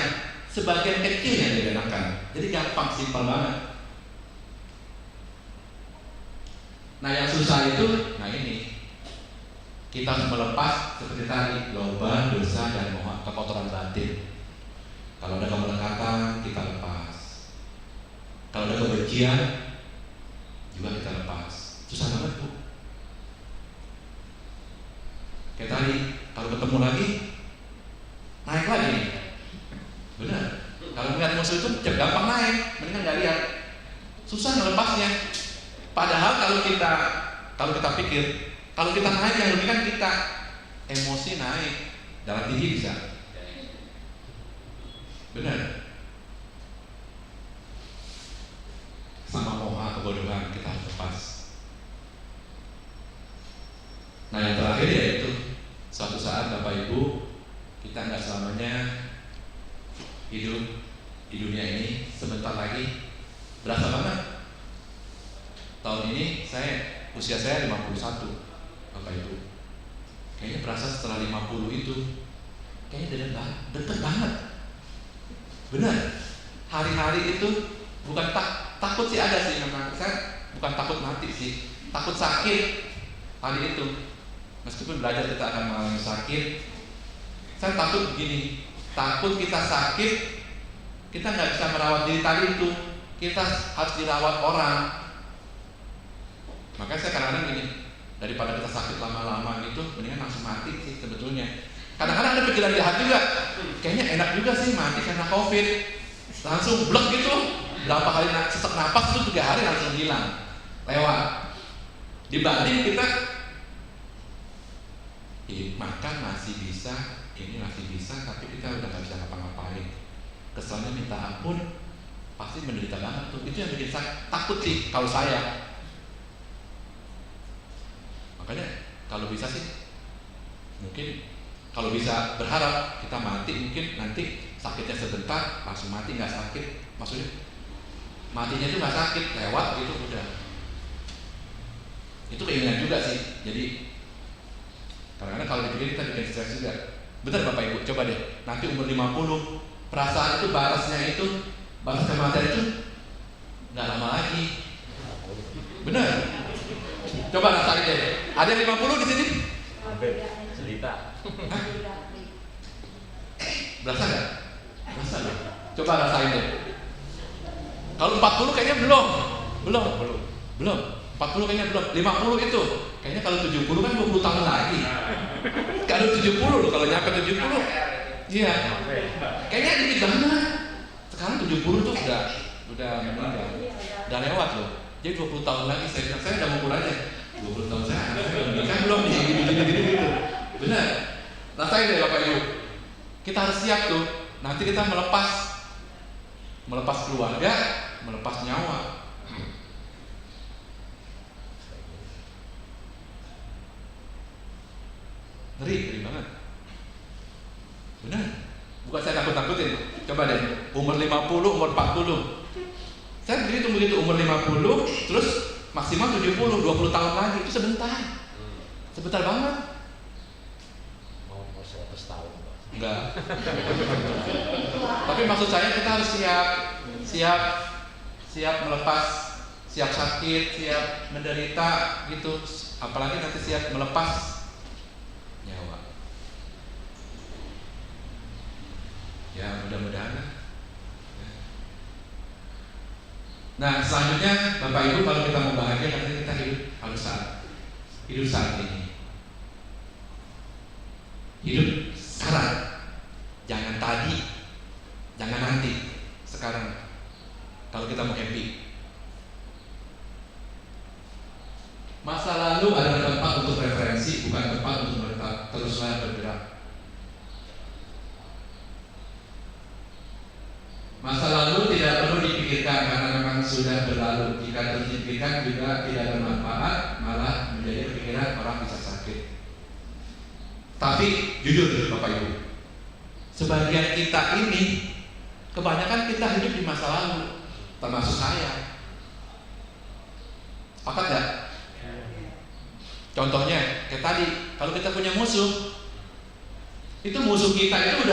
Sebagian kecil yang didanakan. Jadi gampang, simpel banget. Nah yang susah itu, nah ini kita harus melepas seperti tadi, loba, dosa, dan moha, kekotoran batin. Kalau ada kemelekatan, kita lepas. Kalau ada kebencian, juga kita lepas. Susah banget Bu. Kayak tadi, kalau ketemu lagi, naik lagi. Benar. Kalau melihat musuh itu gampang naik, mendingan nggak lihat. Susah melepasnya. Padahal kalau kita pikir, kalau kita naik yang lebih kan kita emosi naik, darah tinggi bisa. Benar. Sama moha, kebodohan kita harus lepas. Nah yang terakhir yaitu suatu saat Bapak Ibu, kita nggak selamanya hidup di dunia ini. Sebentar lagi, berasa banget. Tahun ini usia saya 51, Bapak Ibu. Kayaknya berasa setelah 50 itu kayaknya deket banget. Benar. Hari-hari itu bukan takut sih, ada sih memang. Saya bukan takut mati sih, takut sakit hari itu. Meskipun belajar kita akan mengalami sakit, saya takut begini, takut kita sakit, kita nggak bisa merawat diri tadi itu, kita harus dirawat orang. Makanya saya kadang-kadang gini, daripada kita sakit lama-lama gitu, mendingan langsung mati sih sebetulnya. Kadang-kadang ada pikiran jahat juga, kayaknya enak juga sih mati karena COVID, langsung blek gitu, berapa kali sesak napas itu 3 hari langsung hilang, lewat. Dibanding kita makan masih bisa, ini masih bisa, tapi kita udah nggak bisa ngapa-ngapain. Keselnya minta ampun, pasti menderita banget tuh. Itu yang bikin saya takut sih kalau saya. Makanya kalau bisa sih, mungkin kalau bisa berharap kita mati, mungkin nanti sakitnya sebentar langsung mati, nggak sakit. Maksudnya matinya itu nggak sakit, lewat gitu udah. Itu keinginan juga sih. Jadi kadang-kadang kalau dipikir kita bikin stres juga. Benar Bapak Ibu, coba deh nanti umur 50, perasaan itu batas kematian itu nggak lama lagi. Benar. Coba rasain deh. Ada 50 di sini? Cerita. Berasa nggak? Berasa nggak? Coba rasain deh. Kalau 40 kayaknya belum. 40 kayaknya belum. 50 itu. Kayaknya kalau 70 kan 20 tahun lagi. Kalau 70 loh, kalau nyampe 70. Iya. Kayaknya dikit banget. Sekarang 70 tuh udah meninggal. Udah lewat loh. Jadi 20 tahun lagi saya udah mau aja. 20 tahun saya belum nikah belum nih, gitu. Benar. Rasain deh Bapak Ibu. Kita harus siap tuh. Nanti kita melepas keluarga, melepas nyawa. Ngeri banget. Benar. Bukan saya takut-takutin. Coba deh, umur 50, umur 40. Saya begitu umur 50, terus maksimal 70, 20 tahun lagi. Itu sebentar. Sebentar banget. Mau 100 tahun. Enggak. Tapi maksud saya kita harus siap melepas, siap sakit, siap menderita gitu. Apalagi nanti siap melepas nyawa. Ya mudah-mudahan. Nah selanjutnya Bapak Ibu, kalau kita mau bahagia katanya kita hidup saat ini. Hidup sekarang. Jangan tadi, jangan nanti, sekarang. Kalau kita mau happy. lalu adalah tempat untuk referensi, bukan tempat untuk menetap. Teruslah bergerak. Masa lalu tidak perlu dipikirkan karena memang sudah berlalu. Jika terus dipikirkan juga tidak bermanfaat, malah menjadi pikiran orang bisa sakit. Tapi jujur Bapak Ibu, sebagian kita ini kebanyakan kita hidup di masa lalu, termasuk saya. Sepakat ya? Contohnya kayak tadi, kalau kita punya musuh, itu musuh kita itu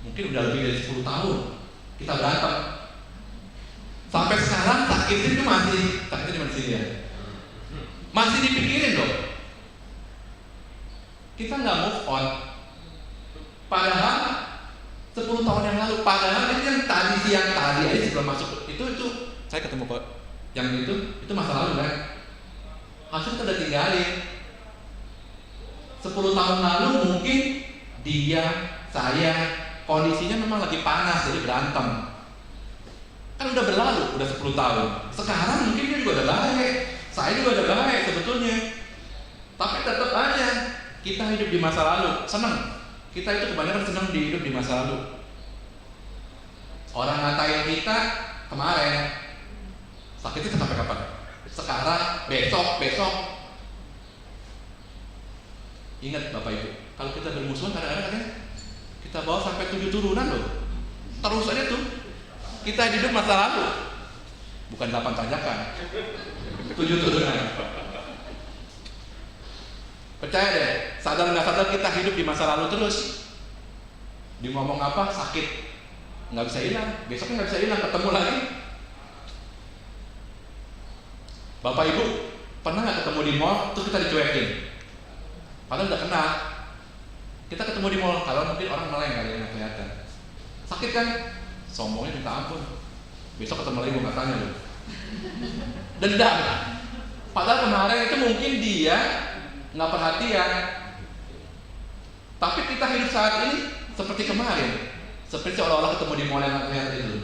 mungkin udah lebih dari 10 tahun kita berantem. Sampai sekarang sakitnya itu sakitnya di sini ya. Masih dipikirin loh. Kita nggak move on. Padahal 10 tahun yang lalu, padahal ini yang tadi siang tadi aja sebelum masuk itu saya ketemu kok. Yang itu masa lalu kan. Hasil kita udah tinggalin. 10 tahun lalu mungkin dia, saya, kondisinya memang lagi panas jadi berantem. Kan udah berlalu, udah 10 tahun. Sekarang mungkin dia juga udah baik, saya juga udah baik sebetulnya. Tapi tetap aja kita hidup di masa lalu, seneng. Kita itu kebanyakan seneng hidup di masa lalu. Orang ngatain kita kemarin, sakitnya sampai kapan? Sekarang, besok. Ingat Bapak Ibu, kalau kita bermusuhan kadang-kadang kita bawa sampai 7 turunan loh. Terus aja tuh. Kita hidup masa lalu. Bukan 8 tanjakan. 7 turunan. Percaya deh, sadar nggak sadar kita hidup di masa lalu terus. Di ngomong apa sakit, nggak bisa hilang. Besoknya nggak bisa hilang, ketemu lagi. Bapak Ibu pernah nggak ketemu di mall terus kita dicuekin? Padahal udah kenal. Kita ketemu di mall, kalau mungkin orang meleng kali yang kelihatan. Sakit kan? Sombongnya minta ampun. Besok ketemu lagi mau katanya loh. Dendam. Padahal kemarin itu mungkin dia nggak perhatian. Tapi kita hidup saat ini seperti kemarin, seperti seolah-olah ketemu di mall yang kelihatan itu.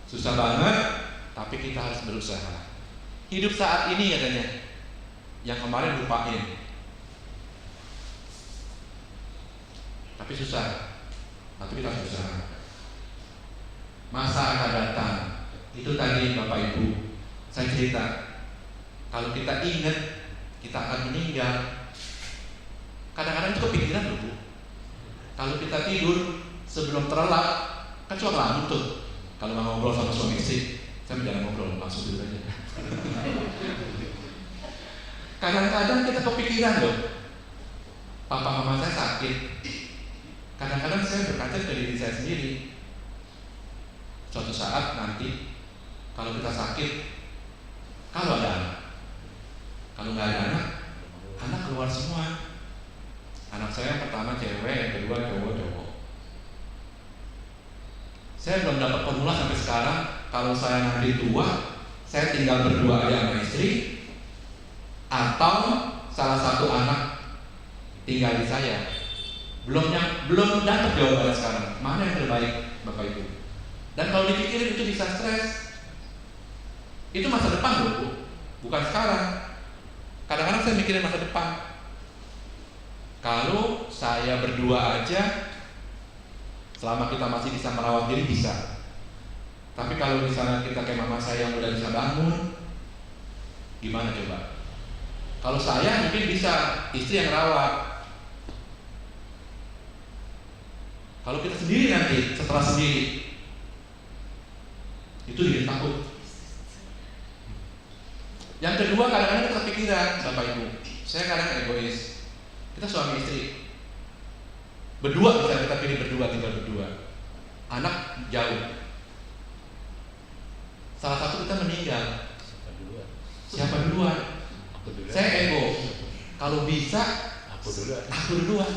Susah banget, tapi kita harus berusaha. Hidup saat ini katanya, yang kemarin lupain. Tapi susah, tapi kita harus berusaha. Masa akan datang, itu tadi Bapak Ibu, saya cerita. Kalau kita ingat, kita akan meninggal. Kadang-kadang itu kepikiran loh Bu. Kalau kita tidur sebelum terlelap, kan suka ngelamun tuh. Kalau nggak ngobrol sama suami istri, saya jarang ngobrol, langsung tidur aja. Kadang-kadang kita kepikiran loh, papa mama saya sakit. Kadang-kadang saya berkaca ke diri saya sendiri. Suatu saat nanti, kalau kita sakit, kalau ada anak, kalau nggak ada anak keluar semua. Anak saya yang pertama cewek, yang kedua cowok. Saya belum dapat formula sampai sekarang. Kalau saya nanti tua, saya tinggal berdua aja sama istri, atau salah satu anak tinggal di saya. Belum dapat jawabannya sekarang. Mana yang terbaik, Bapak Ibu? Dan kalau dipikirin itu bisa stres. Itu masa depan loh Bu, bukan sekarang. Kadang-kadang saya mikirin masa depan. Kalau saya berdua aja, selama kita masih bisa merawat diri bisa. Tapi kalau misalnya kita kayak mama saya yang udah bisa bangun, gimana coba? Kalau saya mungkin bisa, istri yang rawat. Kalau kita sendiri nanti, setelah sendiri, itu jadi takut. Yang kedua, kadang-kadang kita kepikiran, Bapak Ibu, saya kadang egois. Kita suami istri, berdua bisa kita pilih berdua, tinggal berdua. Anak jauh. Salah satu kita meninggal. Siapa duluan? Saya ego. Kalau bisa, aku duluan.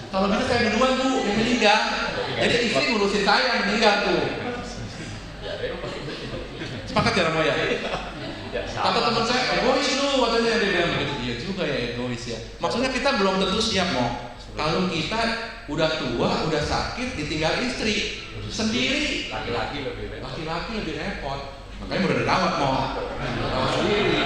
Kalau bisa saya duluan tuh yang meninggal. Jadi istri ngurusin saya yang meninggal tuh. Sepakat ya Ramoya? Kata teman saya, egois lu, katanya dia bilang begitu. Iya juga ya, egois ya. Maksudnya kita belum tentu siap mau. Kalau kita udah tua, udah sakit, ditinggal istri sendiri, Laki-laki lebih repot. laki-laki lebih repot. Makanya udah dirawat mau rawat sendiri.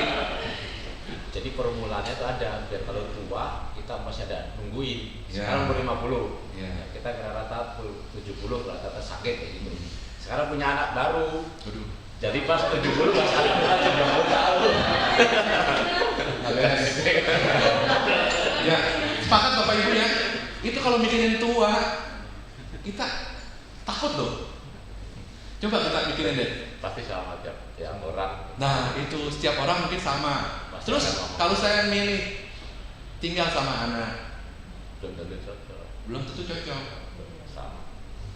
Jadi formulanya itu ada, biar kalau tua kita masih ada nungguin. Ya. Sekarang umur 50, Ya. kita rata-rata 70 rata-rata sakit kayak gitu. Sekarang punya anak baru, Aduh. jadi pas 70 pas sakit kita 90 tahun. Ya, sepakat Bapak Ibu ya. Itu kalau mikirin tua, kita takut loh. Coba kita mikirin deh. Pasti sama tiap orang. Nah, itu setiap orang mungkin sama. Pasti Terus ada ngomong. kalau saya milih tinggal sama anak, Belum tentu cocok. belum tentu cocok. Sama.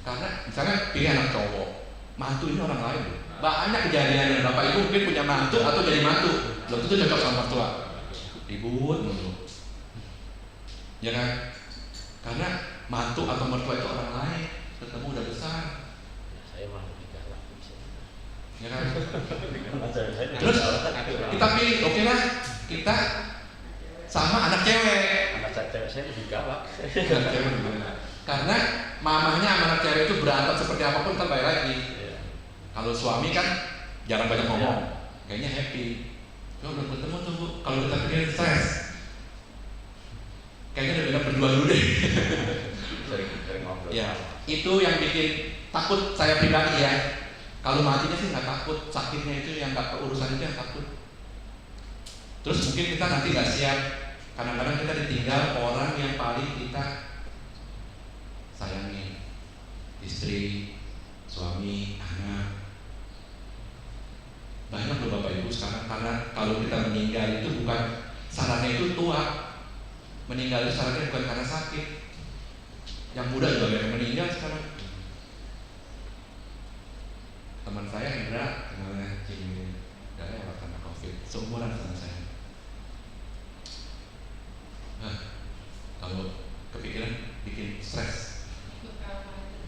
Karena misalnya pilih anak cowok, mantu ini orang lain loh. Banyak kejadian Bapak Ibu mungkin punya mantu atau jadi mantu, belum tentu cocok sama mertua. Ribut mulu. Ya kan? Karena mantu atau mertua itu orang lain, ketemu udah besar. Ya, saya malah lebih galak bisa. Ya kan? Terus Terus kita pilih, oke lah, kita sama anak cewek. anak cewek saya lebih galak. Anak cewek gimana? Karena mamahnya sama anak cewek itu berantem seperti apapun ntar balik lagi. Iya. Kalau suami kan jarang banyak ngomong, kayaknya happy. Yo udah ketemu tuh Bu. Kalau kita pikirin stres, kayaknya udah beda berdua dulu deh. Sering ngobrol. Ya, itu yang bikin takut saya pribadi ya. Kalau matinya sih nggak takut, sakitnya itu yang nggak urusan itu yang takut. Terus mungkin kita nanti nggak siap. Kadang-kadang kita ditinggal orang yang paling kita sayangi, istri, suami, anak. Banyak loh Bapak Ibu sekarang, karena kalau kita meninggal itu bukan sarannya itu tua. Meninggal itu sarannya bukan karena sakit. Yang muda juga banyak yang meninggal sekarang. Teman saya Indra, temannya Cimi, gak lewat karena COVID, seumuran sama saya. Nah, kalau kepikiran bikin stres.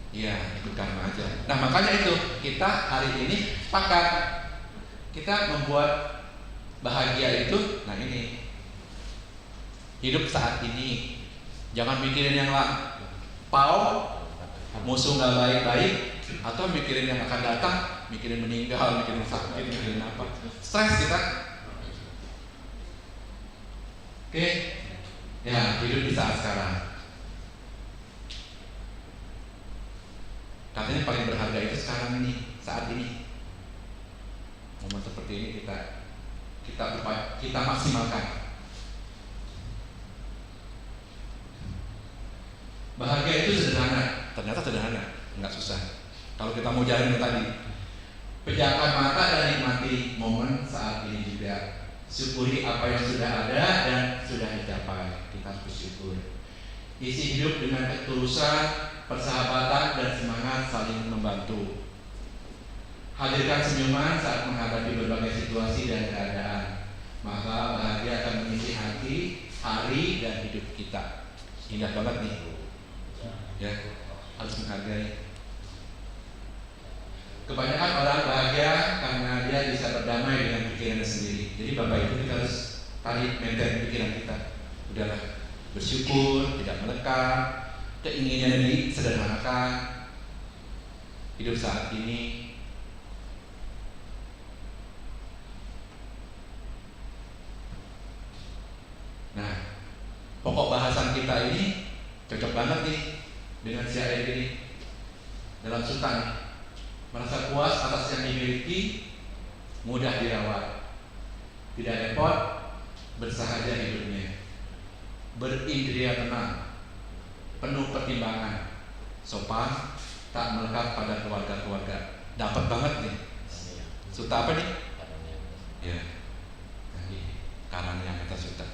Iya, ikut karma aja. Nah makanya itu kita hari ini sepakat, kita membuat bahagia itu. Nah ini hidup saat ini, jangan mikirin yang lampau, musuh nggak baik-baik, atau mikirin yang akan datang, mikirin meninggal, mikirin sakit, mikirin apa, stres kita. Oke, ya hidup di saat sekarang. Katanya paling berharga itu sekarang ini, saat ini. Momen seperti ini kita maksimalkan. Bahagia itu sederhana, ternyata sederhana, nggak susah. Kalau kita mau jalanin tadi, pejamkan mata dan nikmati momen saat ini juga. Syukuri apa yang sudah ada dan sudah dicapai. Kita harus bersyukur. Isi hidup dengan ketulusan, persahabatan dan semangat saling membantu. Hadirkan senyuman saat menghadapi berbagai situasi dan keadaan. Maka bahagia akan mengisi hati, hari dan hidup kita. Indah banget nih. Ya, harus menghargai. Kebanyakan orang bahagia karena dia bisa berdamai dengan pikirannya sendiri. Jadi Bapak Ibu kita harus tadi maintain pikiran kita. Udahlah, bersyukur, tidak melekar, keinginan disederhanakan. Hidup saat ini. Nah, pokok bahasan kita ini cocok banget nih dengan syair ini. Dalam sultan, merasa puas atas yang dimiliki, mudah dirawat, tidak repot, bersahaja hidupnya, berindria tenang, penuh pertimbangan, sopan, tak melekat pada keluarga-keluarga. Dapat banget nih. Suta apa nih? Ya, karang yang kata suta.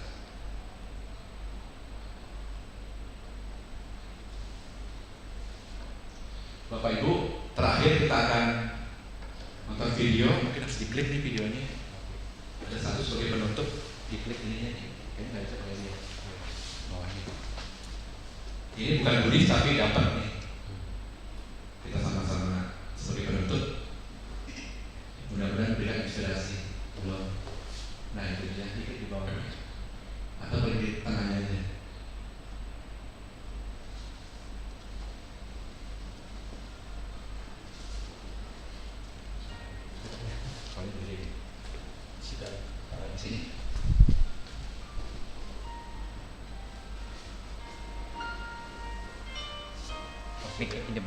Bapak Ibu, terakhir kita akan nonton video. Mungkin harus diklik nih videonya. Ada satu sebagai penutup, diklik ininya nih. Kayaknya nggak bisa pakai dia. Bawahnya. Ini bukan Buddhis tapi dapat nih. Kita sama-sama sebagai penutup. Mudah-mudahan memberikan inspirasi. Belum. Nah itu dia, diklik di bawahnya. Atau boleh di tengahnya aja. Pinjam.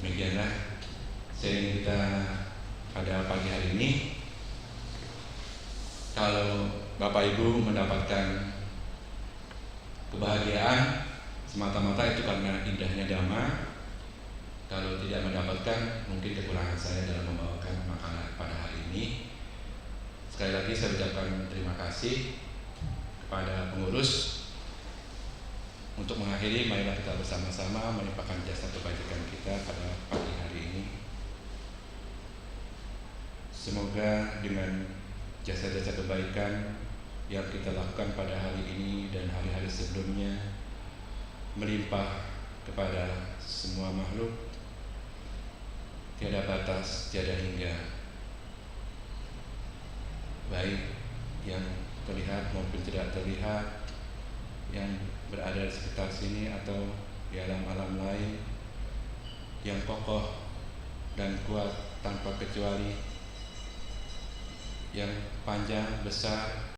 Demikianlah sharing kita pada pagi hari ini. Kalau Bapak Ibu mendapatkan kebahagiaan semata-mata itu karena indahnya Dhamma. Kalau tidak mendapatkan, mungkin kekurangan saya dalam membawakan makanan pada hari ini. Sekali lagi saya ucapkan terima kasih kepada pengurus. Untuk mengakhiri, marilah kita bersama-sama melimpahkan jasa kebajikan kita pada pagi hari ini. Semoga dengan jasa-jasa kebaikan yang kita lakukan pada hari ini dan hari-hari sebelumnya melimpah kepada semua makhluk, tiada batas, tiada hingga, baik yang terlihat maupun tidak terlihat, yang berada di sekitar sini atau di alam-alam lain, yang kokoh dan kuat tanpa kecuali, yang panjang, besar,